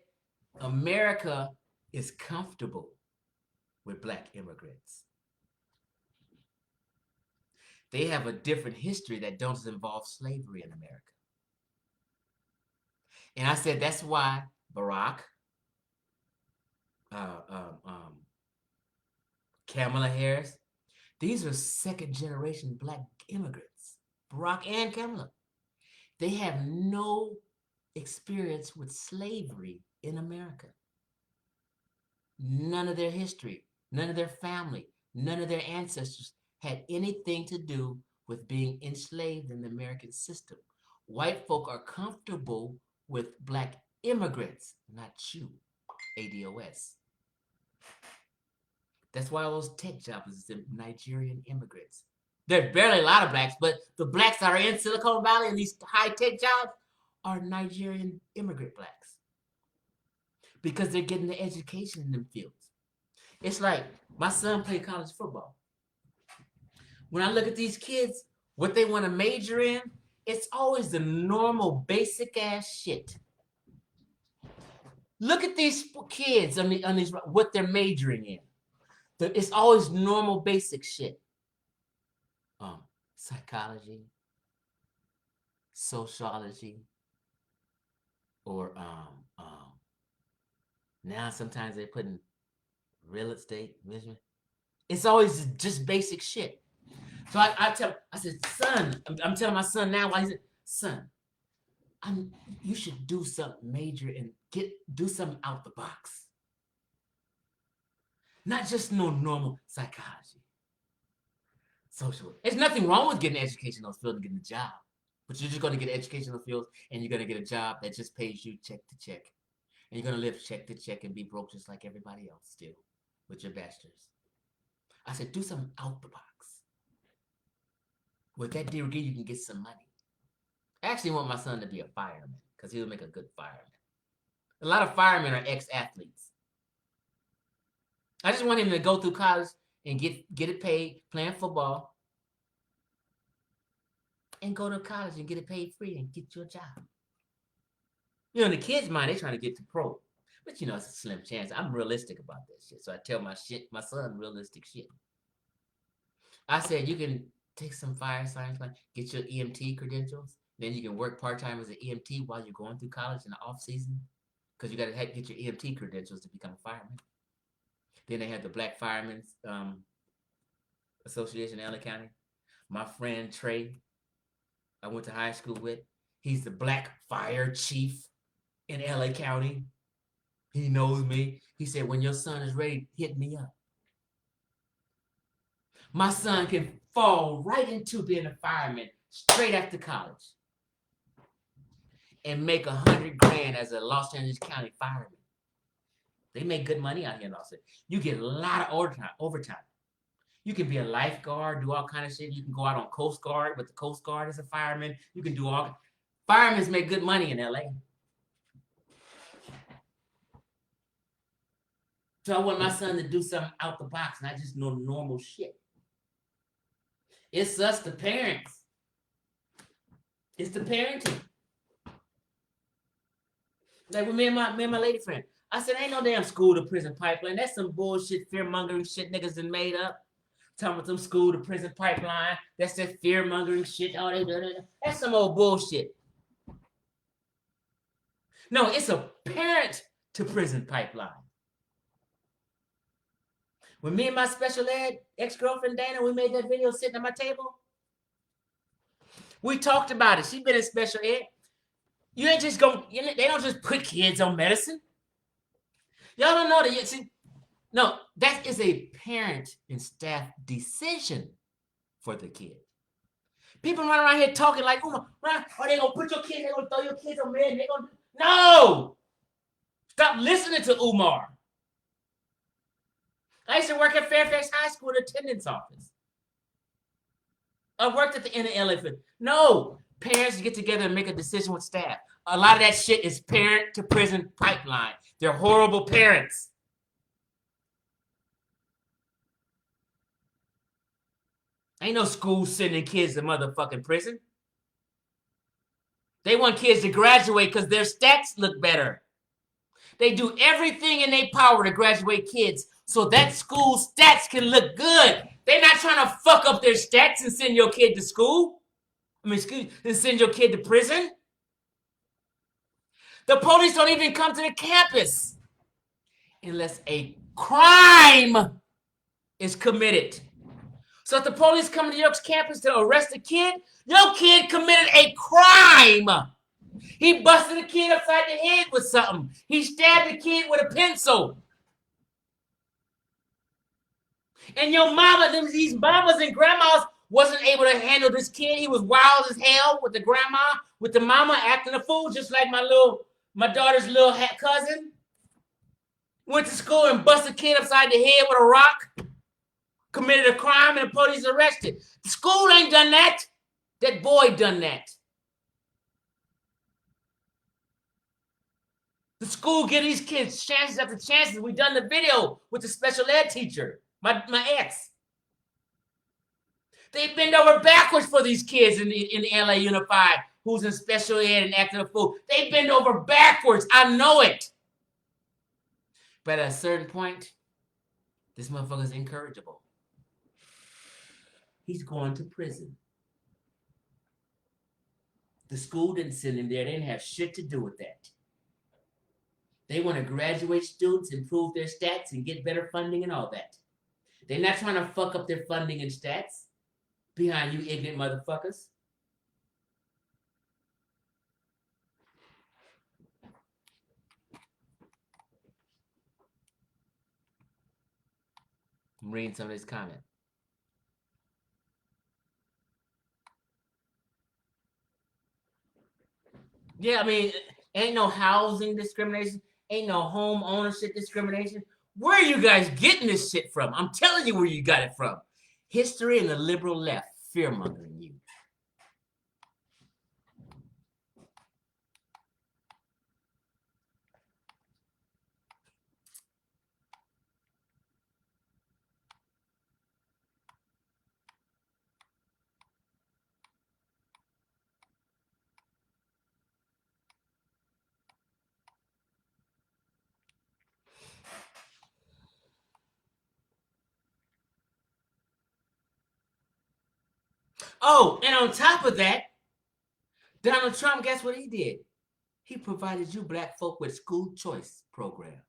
America is comfortable with black immigrants. They have a different history that don't involve slavery in America. And I said that's why Barack, Kamala Harris, these are second generation black immigrants. Barack and Kamala. They have no experience with slavery in America. None of their history, none of their family, none of their ancestors had anything to do with being enslaved in the American system. White folk are comfortable with black immigrants, not you, ADOS. That's why all those tech jobs is Nigerian immigrants. There are barely a lot of blacks, but the blacks that are in Silicon Valley and these high-tech jobs are Nigerian immigrant blacks because they're getting the education in them fields. It's like my son played college football. When I look at these kids, what they want to major in, it's always the normal basic ass shit. Look at these kids on these what they're majoring in. It's always normal basic shit. Psychology, sociology, or now sometimes they're putting real estate management. It's always just basic shit. So I said, son, I'm telling my son now, why he said, son, you should do something major and do something out the box. Not just no normal psychology. Social. There's nothing wrong with getting an education in those fields and getting a job. But you're just going to get an educational fields and you're going to get a job that just pays you check to check. And you're going to live check to check and be broke just like everybody else still with your bachelor's. I said, do something out the box. With that degree, you can get some money. I actually want my son to be a fireman because he'll make a good fireman. A lot of firemen are ex-athletes. I just want him to go through college and get it paid playing football and go to college and get it paid free and get you a job. You know, in the kids' mind, they're trying to get to pro. But, you know, it's a slim chance. I'm realistic about this shit. So I tell my son realistic shit. I said, you can take some fire science, get your EMT credentials. Then you can work part-time as an EMT while you're going through college in the off season. because you got to get your EMT credentials to become a fireman. Then they had the Black Firemen's Association in LA County. My friend Trey, I went to high school with, he's the Black Fire Chief in LA County. He knows me. He said, when your son is ready, hit me up. My son can fall right into being a fireman straight after college and make $100,000 as a Los Angeles County fireman. They make good money out here in Los Angeles. You get a lot of overtime. You can be a lifeguard, do all kind of shit. You can go out on Coast Guard with the Coast Guard as a fireman. You can do all. Firemen make good money in LA. So I want my son to do something out the box, not just no normal shit. It's us, the parents. It's the parenting. Like with me and my lady friend, I said, ain't no damn school to prison pipeline. That's some bullshit, fear-mongering shit niggas done made up. Talking about some school to prison pipeline. That's that fear-mongering shit. That's some old bullshit. No, it's a parent to prison pipeline. When me and my special ed ex-girlfriend Dana, we made that video sitting at my table, we talked about it. She been in special ed. You ain't just going, they don't just put kids on medicine. Y'all don't know that. See, no, that is a parent and staff decision for the kid. People run around here talking like, oh, they gonna put your kids, they gonna throw your kids on med, they gonna no! Stop listening to Umar. I used to work at Fairfax High School attendance office. I worked at the NLA. No, parents get together and make a decision with staff. A lot of that shit is parent to prison pipeline. They're horrible parents. Ain't no school sending kids to motherfucking prison. They want kids to graduate because their stats look better. They do everything in their power to graduate kids so that school stats can look good. They're not trying to fuck up their stats and send your kid to school. And send your kid to prison. The police don't even come to the campus unless a crime is committed. So if the police come to your campus to arrest a kid, your kid committed a crime. He busted a kid upside the head with something. He stabbed a kid with a pencil. And your mama, these mamas and grandmas wasn't able to handle this kid. He was wild as hell with the grandma, with the mama acting a fool, just like my daughter's little cousin. Went to school and busted a kid upside the head with a rock. Committed a crime and the police arrested. The school ain't done that. That boy done that. The school give these kids chances after chances. We done the video with the special ed teacher, my ex. They bend over backwards for these kids in the LA Unified who's in special ed and acting a fool. They bend over backwards. I know it. But at a certain point, this motherfucker's incorrigible. He's going to prison. The school didn't send him there. They didn't have shit to do with that. They want to graduate students, improve their stats, and get better funding and all that. They're not trying to fuck up their funding and stats behind you ignorant motherfuckers. I'm reading some of this comment. Yeah, I mean, ain't no housing discrimination. Ain't no home ownership discrimination. Where are you guys getting this shit from? I'm telling you where you got it from. History and the liberal left fear-mongering you. Oh, and on top of that, Donald Trump, guess what he did? He provided you black folk with school choice program.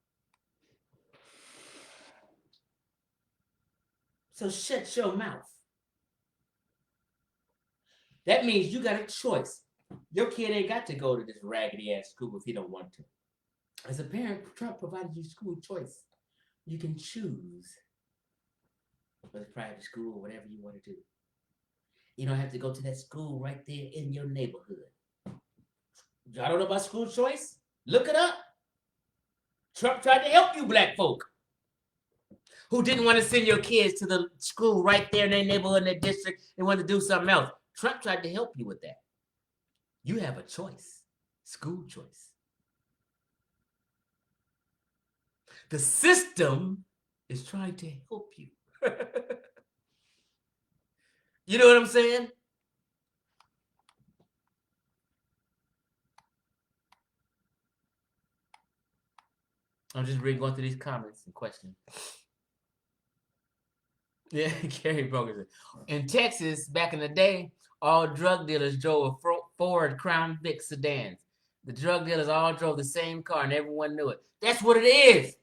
So shut your mouth. That means you got a choice. Your kid ain't got to go to this raggedy ass school if he don't want to. As a parent, Trump provided you school choice. You can choose whether private school or whatever you want to do. You don't have to go to that school right there in your neighborhood. Y'all don't know about school choice? Look it up. Trump tried to help you black folk who didn't want to send your kids to the school right there in their neighborhood, in their district, and wanted to do something else. Trump tried to help you with that. You have a choice, school choice. The system is trying to help you. You know what I'm saying? I'm just going through these comments and questions. Yeah, Gary Brogan. In Texas, back in the day, all drug dealers drove a Ford Crown Vic sedans. The drug dealers all drove the same car, and everyone knew it. That's what it is.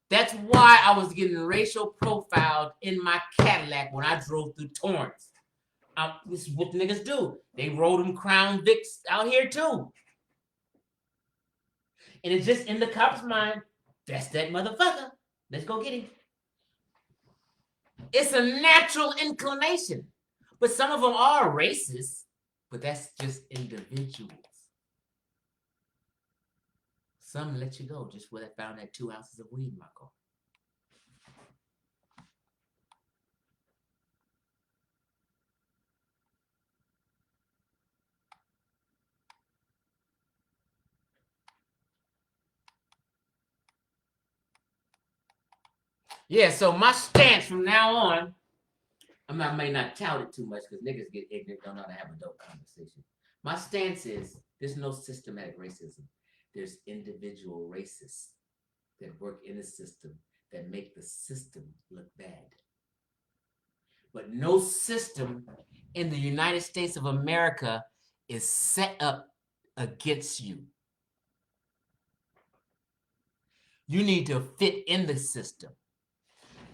That's why I was getting racial profiled in my Cadillac when I drove through Torrance. This is what the niggas do. They rode them Crown Vics out here too. And it's just in the cop's mind, that's that motherfucker. Let's go get him. It's a natural inclination. But some of them are racist, but that's just individuals. Some let you go just where they found that 2 ounces of weed in my car. Yeah, so my stance from now on, I may not tout it too much because niggas get ignorant, don't know how to have a dope conversation. My stance is there's no systematic racism. There's individual racists that work in the system that make the system look bad. But no system in the United States of America is set up against you. You need to fit in the system.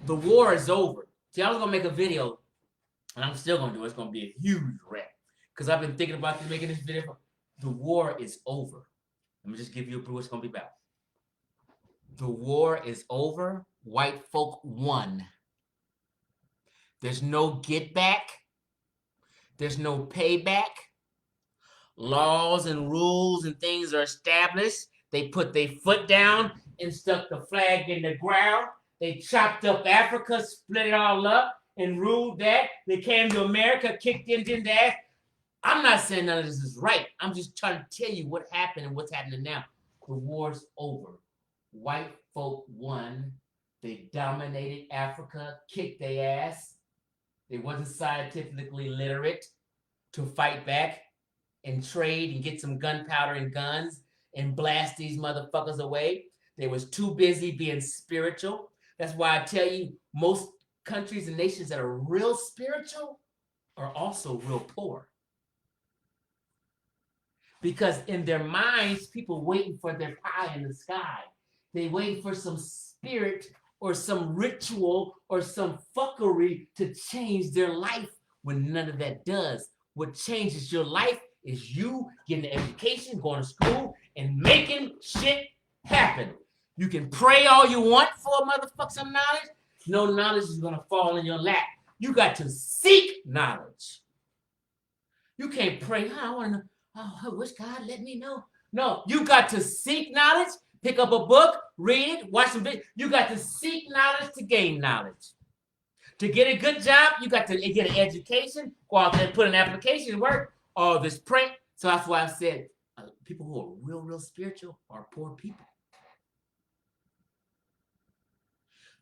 The war is over. See, I was going to make a video, and I'm still going to do it. It's going to be a huge rap because I've been thinking about making this video. The war is over. Let me just give you a clue what it's going to be about. The war is over. White folk won. There's no get back. There's no payback. Laws and rules and things are established. They put their foot down and stuck the flag in the ground. They chopped up Africa, split it all up, and ruled that. They came to America, kicked Indians' ass. I'm not saying none of this is right. I'm just trying to tell you what happened and what's happening now. The war's over. White folk won. They dominated Africa, kicked their ass. They wasn't scientifically literate to fight back and trade and get some gunpowder and guns and blast these motherfuckers away. They was too busy being spiritual. That's why I tell you, most countries and nations that are real spiritual are also real poor. Because in their minds, people waiting for their pie in the sky. They waiting for some spirit or some ritual or some fuckery to change their life when none of that does. What changes your life is you getting an education, going to school, and making shit happen. You can pray all you want for a motherfucker some knowledge. No knowledge is going to fall in your lap. You got to seek knowledge. You can't pray, I want to know. Oh, I wish God let me know. No, you got to seek knowledge, pick up a book, read it, watch some videos. You got to seek knowledge to gain knowledge. To get a good job, you got to get an education, go out there and put an application to work, all this print. So that's why I said people who are real spiritual are poor people.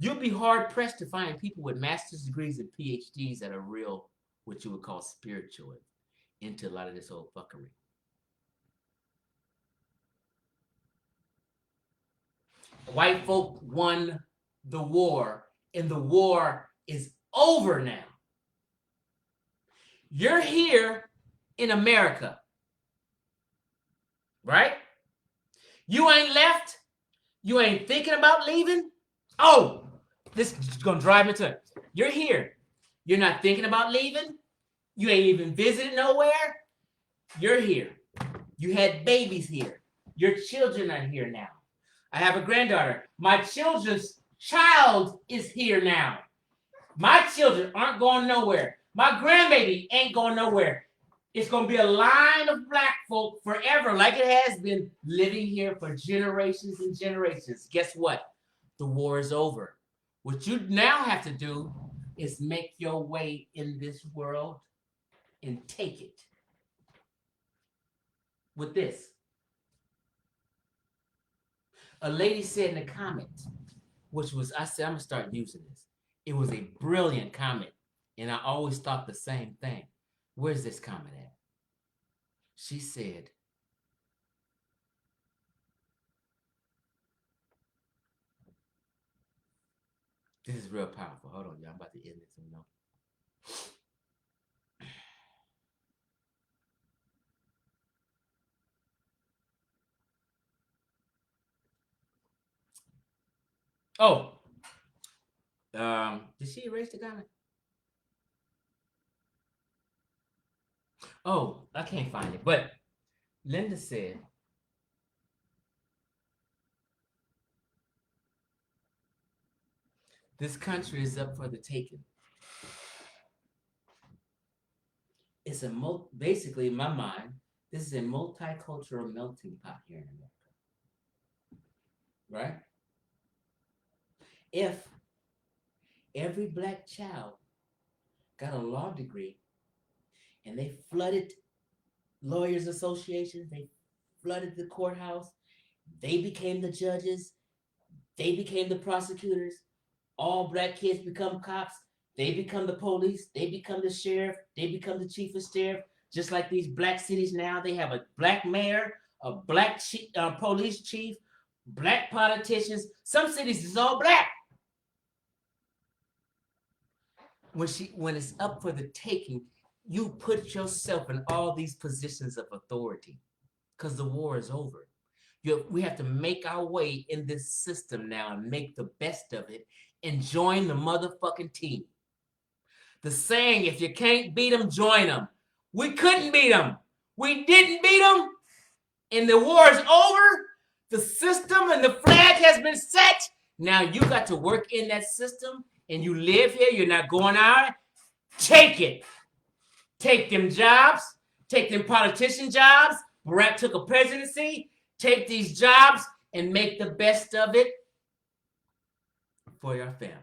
You'll be hard-pressed to find people with master's degrees and PhDs that are real, what you would call spiritual, into a lot of this old fuckery. White folk won the war, and the war is over now. You're here in America, right? You ain't left. You ain't thinking about leaving. Oh, this is gonna drive me to it. You're here. You're not thinking about leaving. You ain't even visited nowhere. You're here. You had babies here. Your children are here now. I have a granddaughter. My children's child is here now. My children aren't going nowhere. My grandbaby ain't going nowhere. It's going to be a line of black folk forever, like it has been, living here for generations and generations. Guess what? The war is over. What you now have to do is make your way in this world and take it. With this, a lady said in a comment, which was, I said, I'm going to start using this. It was a brilliant comment, and I always thought the same thing. Where's this comment at? She said, this is real powerful. Hold on, y'all. I'm about to end this. Oh, did she erase the comment? Oh, I can't find it. But Linda said, this country is up for the taking. It's basically, in my mind, this is a multicultural melting pot here in America. Right? If every black child got a law degree and they flooded lawyers associations, they flooded the courthouse, they became the judges, they became the prosecutors, all black kids become cops, they become the police, they become the sheriff, they become the chief of staff. Just like these black cities now, they have a black mayor, a black police chief, black politicians. Some cities is all black. When it's up for the taking, you put yourself in all these positions of authority because the war is over. We have to make our way in this system now and make the best of it and join the motherfucking team. The saying, if you can't beat them, join them. We couldn't beat them. We didn't beat them. And the war is over. The system and the flag has been set. Now you got to work in that system and you live here. You're not going out. Take it. Take them jobs. Take them politician jobs. Barack took a presidency. Take these jobs and make the best of it for your families.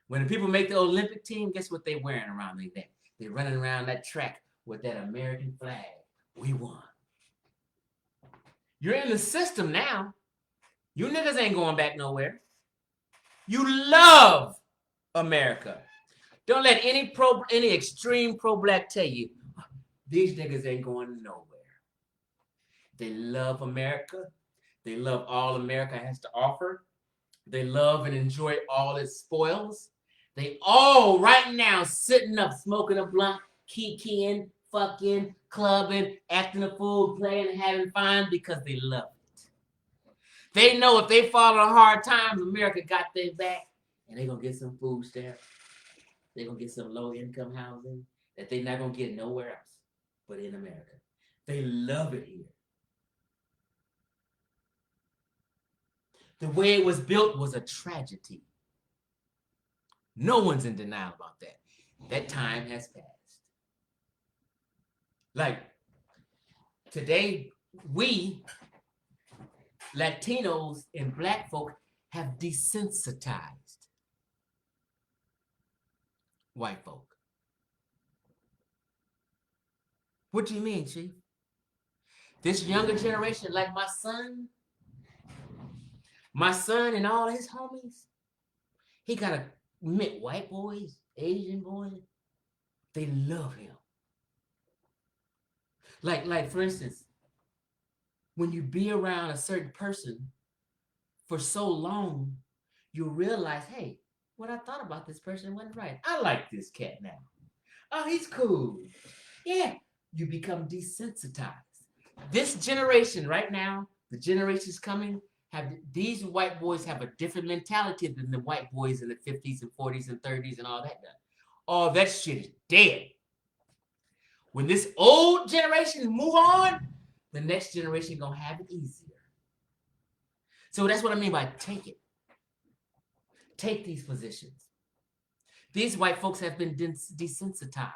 When the people make the Olympic team, guess what they're wearing around their neck? They're running around that track with that American flag. We won. You're in the system now. You niggas ain't going back nowhere. You love America. Don't let any extreme pro-black tell you, these niggas ain't going nowhere. They love America. They love all America has to offer. They love and enjoy all its spoils. They all right now sitting up, smoking a blunt, kikiing, fucking, clubbing, acting a fool, playing, having fun because they love it. They know if they fall on hard times, America got their back, and they're going to get some food stamps. They're going to get some low-income housing that they're not going to get nowhere else but in America. They love it here. The way it was built was a tragedy. No one's in denial about that. That time has passed. Like, today, we, Latinos and black folk, have desensitized white folk. What do you mean, Chief? This younger generation, like my son and all his homies, he got to admit, white boys, Asian boys, they love him. Like for instance, when you be around a certain person for so long, you realize, hey, what I thought about this person wasn't right. I like this cat now. Oh, he's cool. Yeah, you become desensitized. This generation right now, the generations coming, these white boys have a different mentality than the white boys in the 50s and 40s and 30s and all that. All that shit is dead. When this old generation move on, the next generation gonna have it easier. So that's what I mean by take it. Take these positions. These white folks have been desensitized.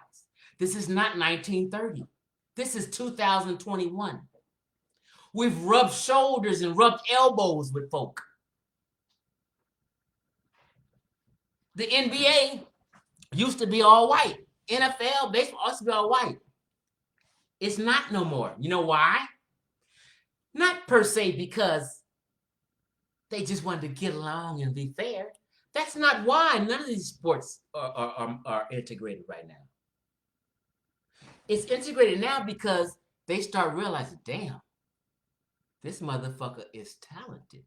This is not 1930. This is 2021. We've rubbed shoulders and rubbed elbows with folk. The NBA used to be all white. NFL, baseball used to be all white. It's not no more. You know why? Not per se because they just wanted to get along and be fair. That's not why none of these sports are integrated right now. It's integrated now because they start realizing, damn, this motherfucker is talented.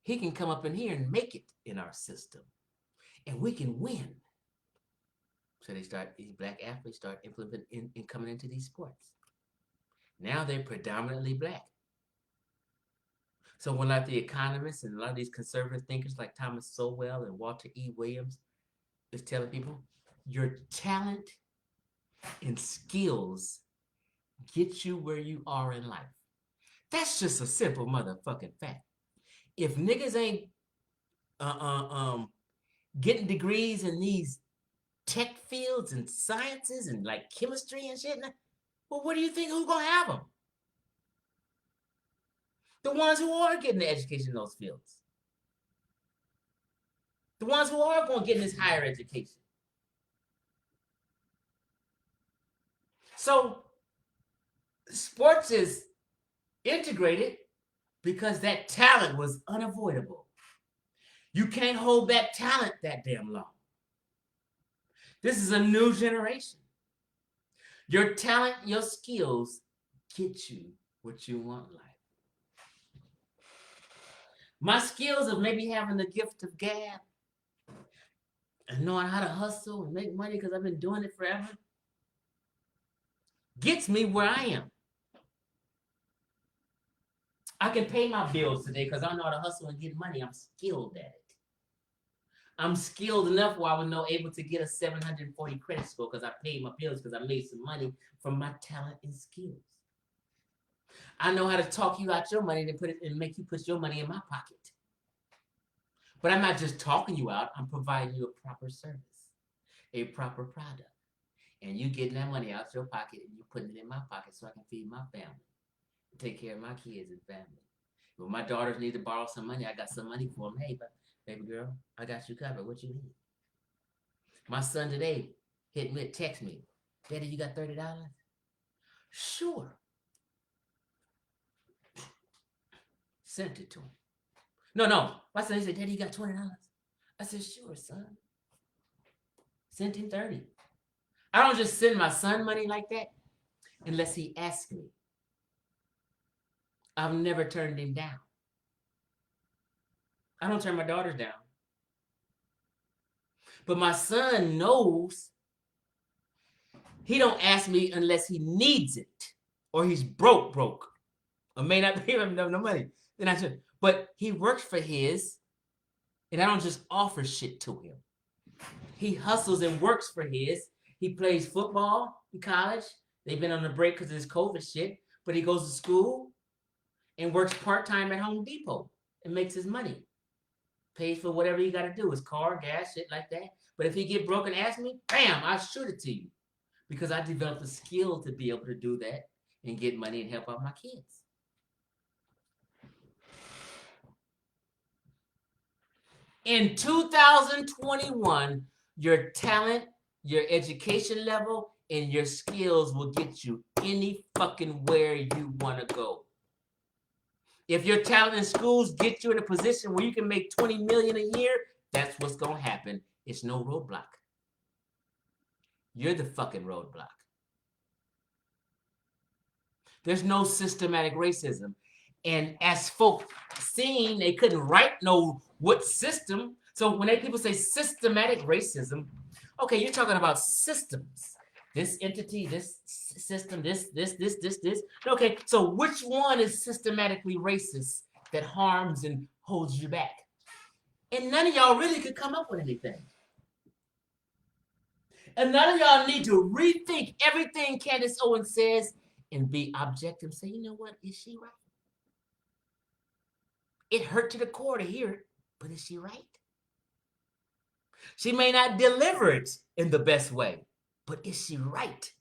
He can come up in here and make it in our system. And we can win. So these black athletes start implementing and coming into these sports. Now they're predominantly black. So when like the economists and a lot of these conservative thinkers like Thomas Sowell and Walter E. Williams is telling people, your talent and skills get you where you are in life. That's just a simple motherfucking fact. If niggas ain't getting degrees in these tech fields and sciences and like chemistry and shit, well, what do you think? Who's gonna have them? The ones who are getting the education in those fields. The ones who are going to get in this higher education. So sports is integrated because that talent was unavoidable. You can't hold that talent that damn long. This is a new generation. Your talent, your skills get you what you want in life. My skills of maybe having the gift of gab and knowing how to hustle and make money because I've been doing it forever gets me where I am. I can pay my bills today because I know how to hustle and get money. I'm skilled at it. I'm skilled enough where I was able to get a 740 credit score because I paid my bills because I made some money from my talent and skills. I know how to talk you out your money and put it and make you put your money in my pocket. But I'm not just talking you out. I'm providing you a proper service, a proper product. And you getting that money out your pocket and you putting it in my pocket so I can feed my family, take care of my kids and family. When my daughters need to borrow some money, I got some money for them. Hey, baby girl, I got you covered. What you need? My son today text me, Daddy, you got $30? Sure. Sent it to him. No. My son said, Daddy, you got $20? I said, sure, son. Sent him 30. I don't just send my son money like that unless he asks me. I've never turned him down. I don't turn my daughters down. But my son knows he don't ask me unless he needs it or he's broke. Or may not give him no money. Then I should. But he works for his, and I don't just offer shit to him. He hustles and works for his. He plays football in college. They've been on a break because of this COVID shit. But he goes to school and works part-time at Home Depot and makes his money. Pays for whatever you got to do. His car, gas, shit like that. But if he get broke and ask me, bam, I shoot it to you. Because I developed a skill to be able to do that and get money and help out my kids. In 2021, your talent, your education level, and your skills will get you any fucking where you want to go. If your talent in schools get you in a position where you can make $20 million a year, that's what's going to happen. It's no roadblock. You're the fucking roadblock. There's no systematic racism. And as folk seen, they couldn't write what system. So when people say systematic racism, okay, you're talking about systems. this entity, this system, this. Okay, so which one is systematically racist that harms and holds you back? And none of y'all really could come up with anything. And none of y'all need to rethink everything Candace Owens says and be objective. Say, you know what? Is she right? It hurt to the core to hear it, but is she right? She may not deliver it in the best way, but is she right?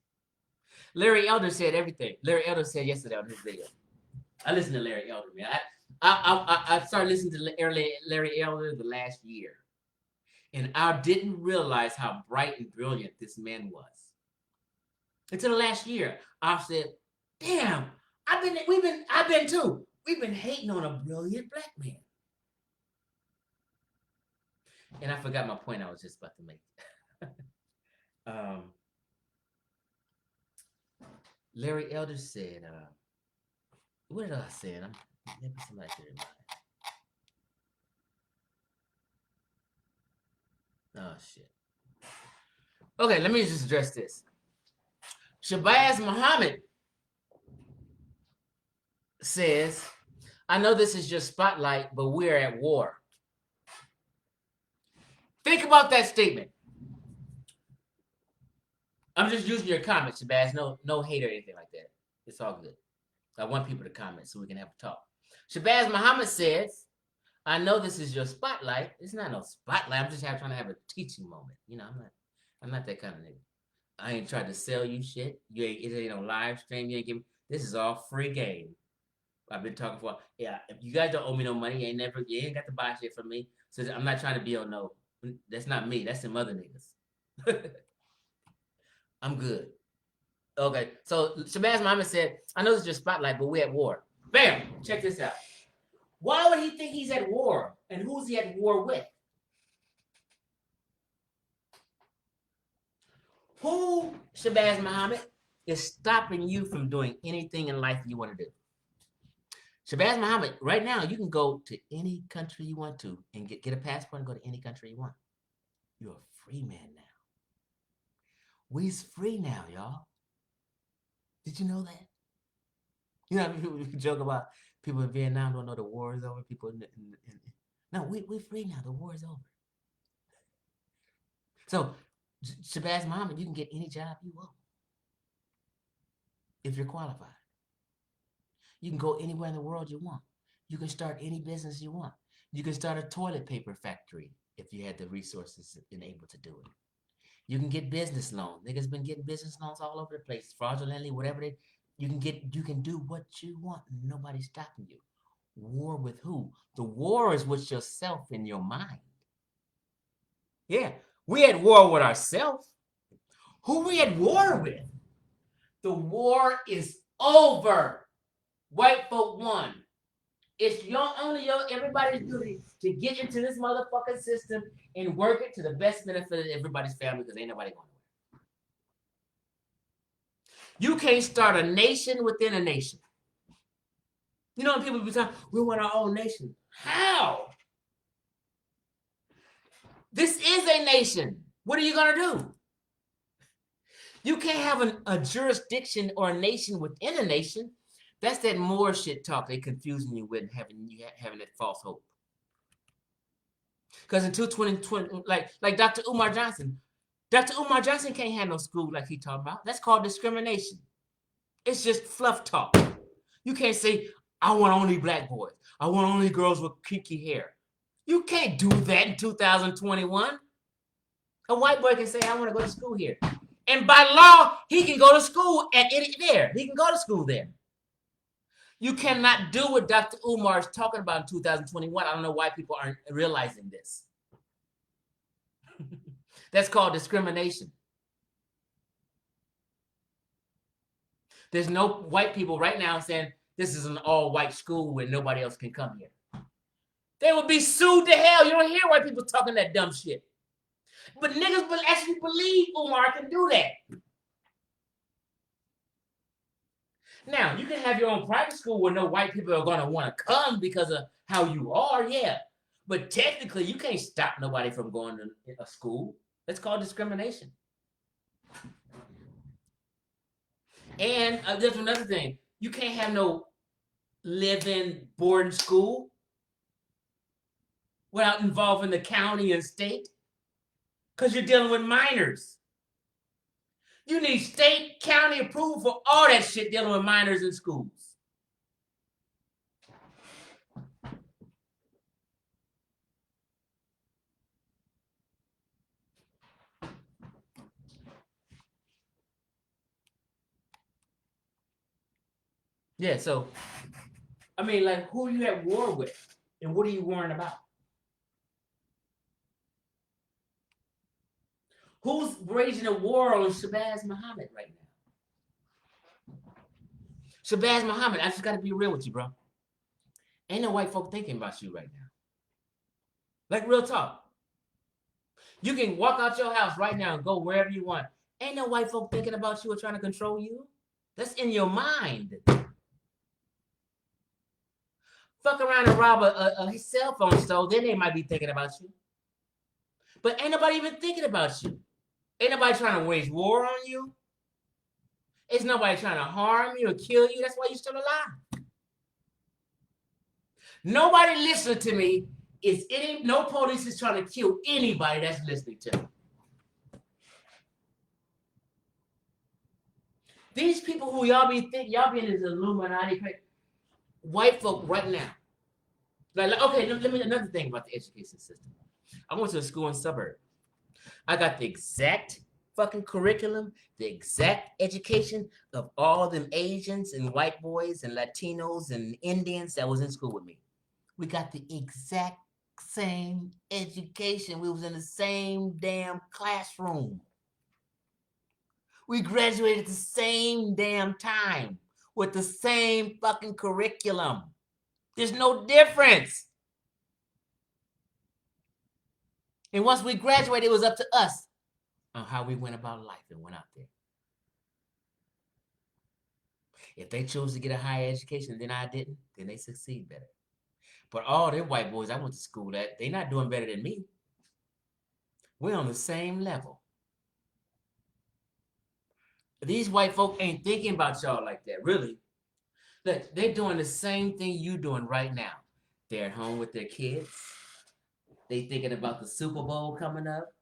Larry Elder said everything. Larry Elder said yesterday on his video. I listened to Larry Elder, man. I started listening to Larry Elder the last year. And I didn't realize how bright and brilliant this man was. Until the last year, I said, damn, I've been too. We've been hating on a brilliant black man. And I forgot my point I was just about to make. Larry Elder said, what did I say? Maybe somebody should remind. Oh, shit. Okay, let me just address this. Shabazz Muhammad says, I know this is your spotlight, but we're at war. Think about that statement. I'm just using your comments, Shabazz. No hate or anything like that. It's all good. I want people to comment so we can have a talk. Shabazz Muhammad says, I know this is your spotlight. It's not no spotlight. I'm just trying to have a teaching moment. You know, I'm not that kind of nigga. I ain't trying to sell you shit. It ain't no live stream. You ain't giving. This is all free game. I've been talking for. Yeah, if you guys don't owe me no money, you ain't got to buy shit from me. So I'm not trying to be on no. That's not me. That's some other niggas. I'm good. Okay, so Shabazz Muhammad said, I know this is your spotlight, but we're at war. Bam! Check this out. Why would he think he's at war? And who's he at war with? Who, Shabazz Muhammad, is stopping you from doing anything in life you want to do? Shabazz Muhammad, right now, you can go to any country you want to and get a passport and go to any country you want. You're a free man now. We's free now, y'all. Did you know that? You know, we joke about people in Vietnam don't know the war is over. People no, we're free now. The war is over. So, Shabazz Muhammad, you can get any job you want if you're qualified. You can go anywhere in the world you want. You can start any business you want. You can start a toilet paper factory if you had the resources and able to do it. You can get business loans. Niggas been getting business loans all over the place, fraudulently, whatever you can do what you want. Nobody's stopping you. War with who? The war is with yourself in your mind. Yeah, we at war with ourselves. Who we at war with? The war is over. White folk won. It's everybody's duty to get into this motherfucking system and work it to the best benefit of everybody's family because ain't nobody going nowhere. You can't start a nation within a nation. You know when people be talking, we want our own nation. How? This is a nation. What are you going to do? You can't have a jurisdiction or a nation within a nation. That's that more shit talk they confusing you with and having that false hope. Because until 2020, like Dr. Umar Johnson can't have no school like he talking about. That's called discrimination. It's just fluff talk. You can't say, I want only black boys. I want only girls with kinky hair. You can't do that in 2021. A white boy can say, I want to go to school here. And by law, he can go to school there. He can go to school there. You cannot do what Dr. Umar is talking about in 2021. I don't know why people aren't realizing this. That's called discrimination. There's no white people right now saying this is an all-white school where nobody else can come here. They would be sued to hell. You don't hear white people talking that dumb shit. But niggas actually believe Umar can do that. Now, you can have your own private school where no white people are going to want to come because of how you are, yeah. But technically, you can't stop nobody from going to a school. That's called discrimination. And there's another thing. You can't have no live-in boarding school without involving the county and state, because you're dealing with minors. You need state, county approval for all that shit dealing with minors in schools. Yeah, so, I mean, like, who are you at war with? And what are you worrying about? Who's waging a war on Shabazz Muhammad right now? Shabazz Muhammad, I just got to be real with you, bro. Ain't no white folk thinking about you right now. Like, real talk. You can walk out your house right now and go wherever you want. Ain't no white folk thinking about you or trying to control you. That's in your mind. Fuck around and rob a cell phone store, then they might be thinking about you. But ain't nobody even thinking about you. Ain't nobody trying to wage war on you. It's nobody trying to harm you or kill you. That's why you're still alive. Nobody listening to me is no police is trying to kill anybody that's listening to me. These people who y'all be in this Illuminati, white folk right now. Like okay, let me another thing about the education system. I went to a school in suburb. I got the exact fucking curriculum, the exact education of all them Asians and white boys and Latinos and Indians that was in school with me. We got the exact same education. We was in the same damn classroom. We graduated at the same damn time with the same fucking curriculum. There's no difference. And once we graduated, it was up to us on how we went about life and went out there. If they chose to get a higher education than I didn't, then they succeed better. But all them white boys I went to school at, they're not doing better than me. We're on the same level. These white folk ain't thinking about y'all like that, really. Look, they're doing the same thing you doing right now. They're at home with their kids. They thinking about the Super Bowl coming up.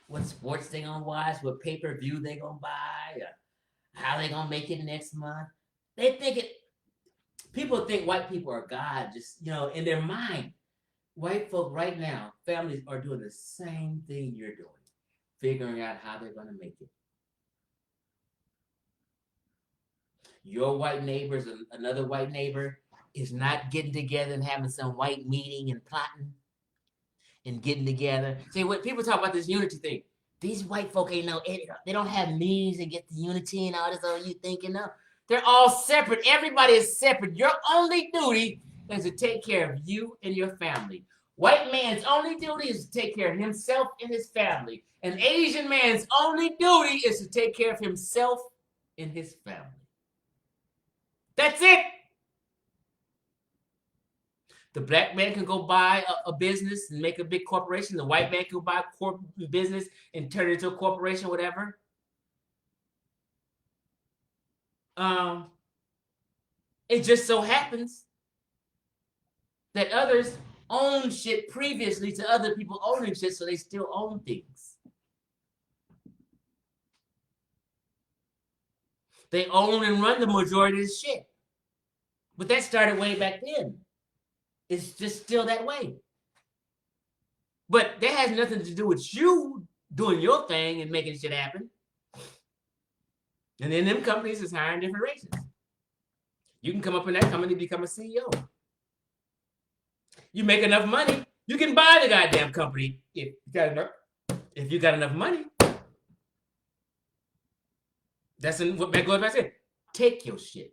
What sports they gonna watch, what pay-per-view they gonna buy, how they gonna make it next month. They think it. People think white people are God, just in their mind. White folk right now, families are doing the same thing you're doing, figuring out how they're gonna make it. Your white neighbors, another white neighbor, is not getting together and having some white meeting and plotting and getting together. See, when people talk about this unity thing, these white folk ain't they don't have meetings and get the unity and all this other you thinking of. They're all separate. Everybody is separate. Your only duty is to take care of you and your family. White man's only duty is to take care of himself and his family. An Asian man's only duty is to take care of himself and his family. That's it. The black man can go buy a business and make a big corporation. The white man can buy a business and turn it into a corporation, whatever. It just so happens that others own shit previously to other people owning shit, so they still own things. They own and run the majority of the shit. But that started way back then. It's just still that way. But that has nothing to do with you doing your thing and making shit happen. And then them companies is hiring different races. You can come up in that company and become a CEO. You make enough money, you can buy the goddamn company if you got enough money. That's what goes back to. Take your shit.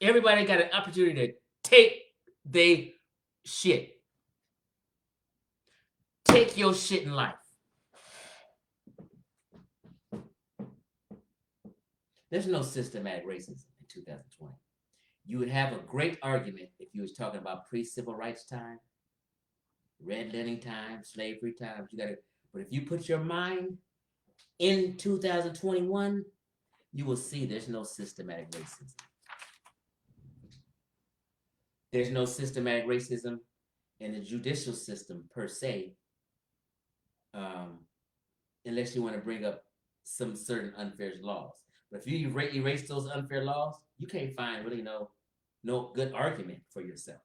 Everybody got an opportunity to take their shit. Take your shit in life. There's no systematic racism in 2020. You would have a great argument if you was talking about pre-civil rights time, redlining time, slavery time. But if you put your mind in 2021, you will see there's no systematic racism. There's no systematic racism in the judicial system per se, unless you want to bring up some certain unfair laws. But if you erase those unfair laws, you can't find really no good argument for yourself.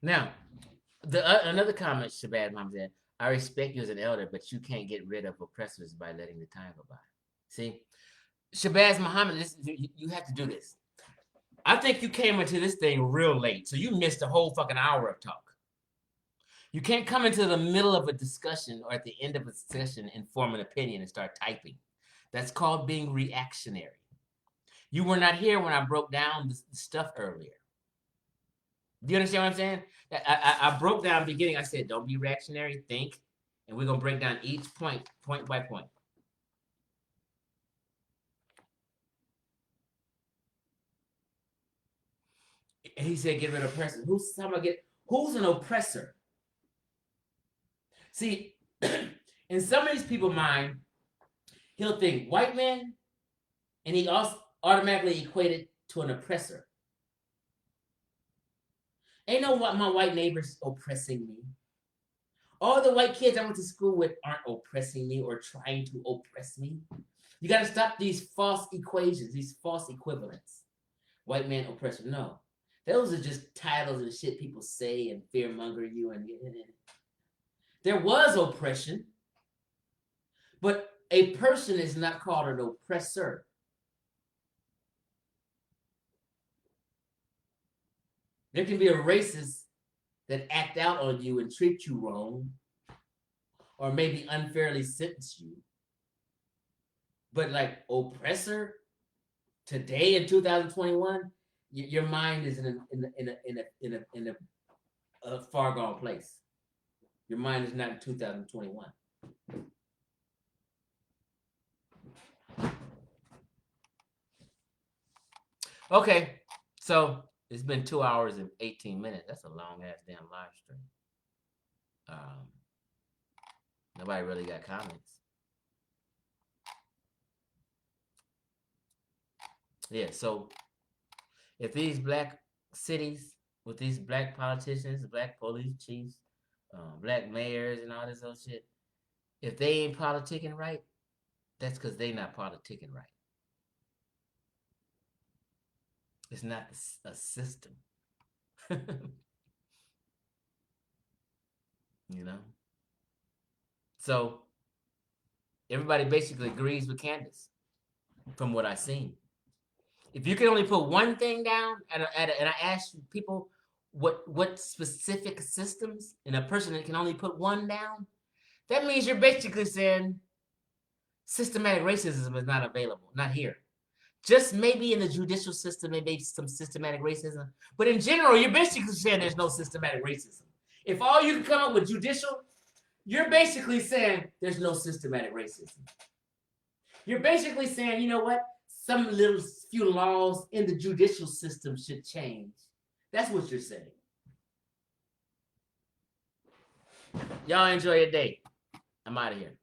Now, another comment Shabazz Mom said, I respect you as an elder, but you can't get rid of oppressors by letting the time go by. See, Shabazz Muhammad, you have to do this. I think you came into this thing real late, so you missed a whole fucking hour of talk. You can't come into the middle of a discussion or at the end of a session and form an opinion and start typing. That's called being reactionary. You were not here when I broke down the stuff earlier. Do you understand what I'm saying? I broke down beginning. I said, don't be reactionary, think. And we're going to break down each point by point. And he said, get rid of oppressors. Who's an oppressor? See, in some of these people's mind, he'll think white man, and he also automatically equated to an oppressor. Ain't no what my white neighbors oppressing me. All the white kids I went to school with aren't oppressing me or trying to oppress me. You got to stop these false equations, these false equivalents. White man oppressor, no. Those are just titles and shit people say and fearmonger you. And there was oppression, but a person is not called an oppressor. There can be a racist that act out on you and treat you wrong, or maybe unfairly sentence you. But like oppressor, today in 2021, your mind is in a far gone place. Your mind is not in 2021. Okay, so it's been 2 hours and 18 minutes. That's a long ass damn live stream. Nobody really got comments. Yeah, so if these black cities with these black politicians, black police chiefs, black mayors and all this other shit, if they ain't politicking right, that's because they not politicking right. It's not a system. You know? So everybody basically agrees with Candace from what I've seen. If you can only put one thing down, and I ask people what specific systems, and a person that can only put one down, that means you're basically saying systematic racism is not available, not here. Just maybe in the judicial system, maybe some systematic racism. But in general, you're basically saying there's no systematic racism. If all you can come up with judicial, you're basically saying there's no systematic racism. You're basically saying, you know what? Some little few laws in the judicial system should change. That's what you're saying. Y'all enjoy your day. I'm out of here.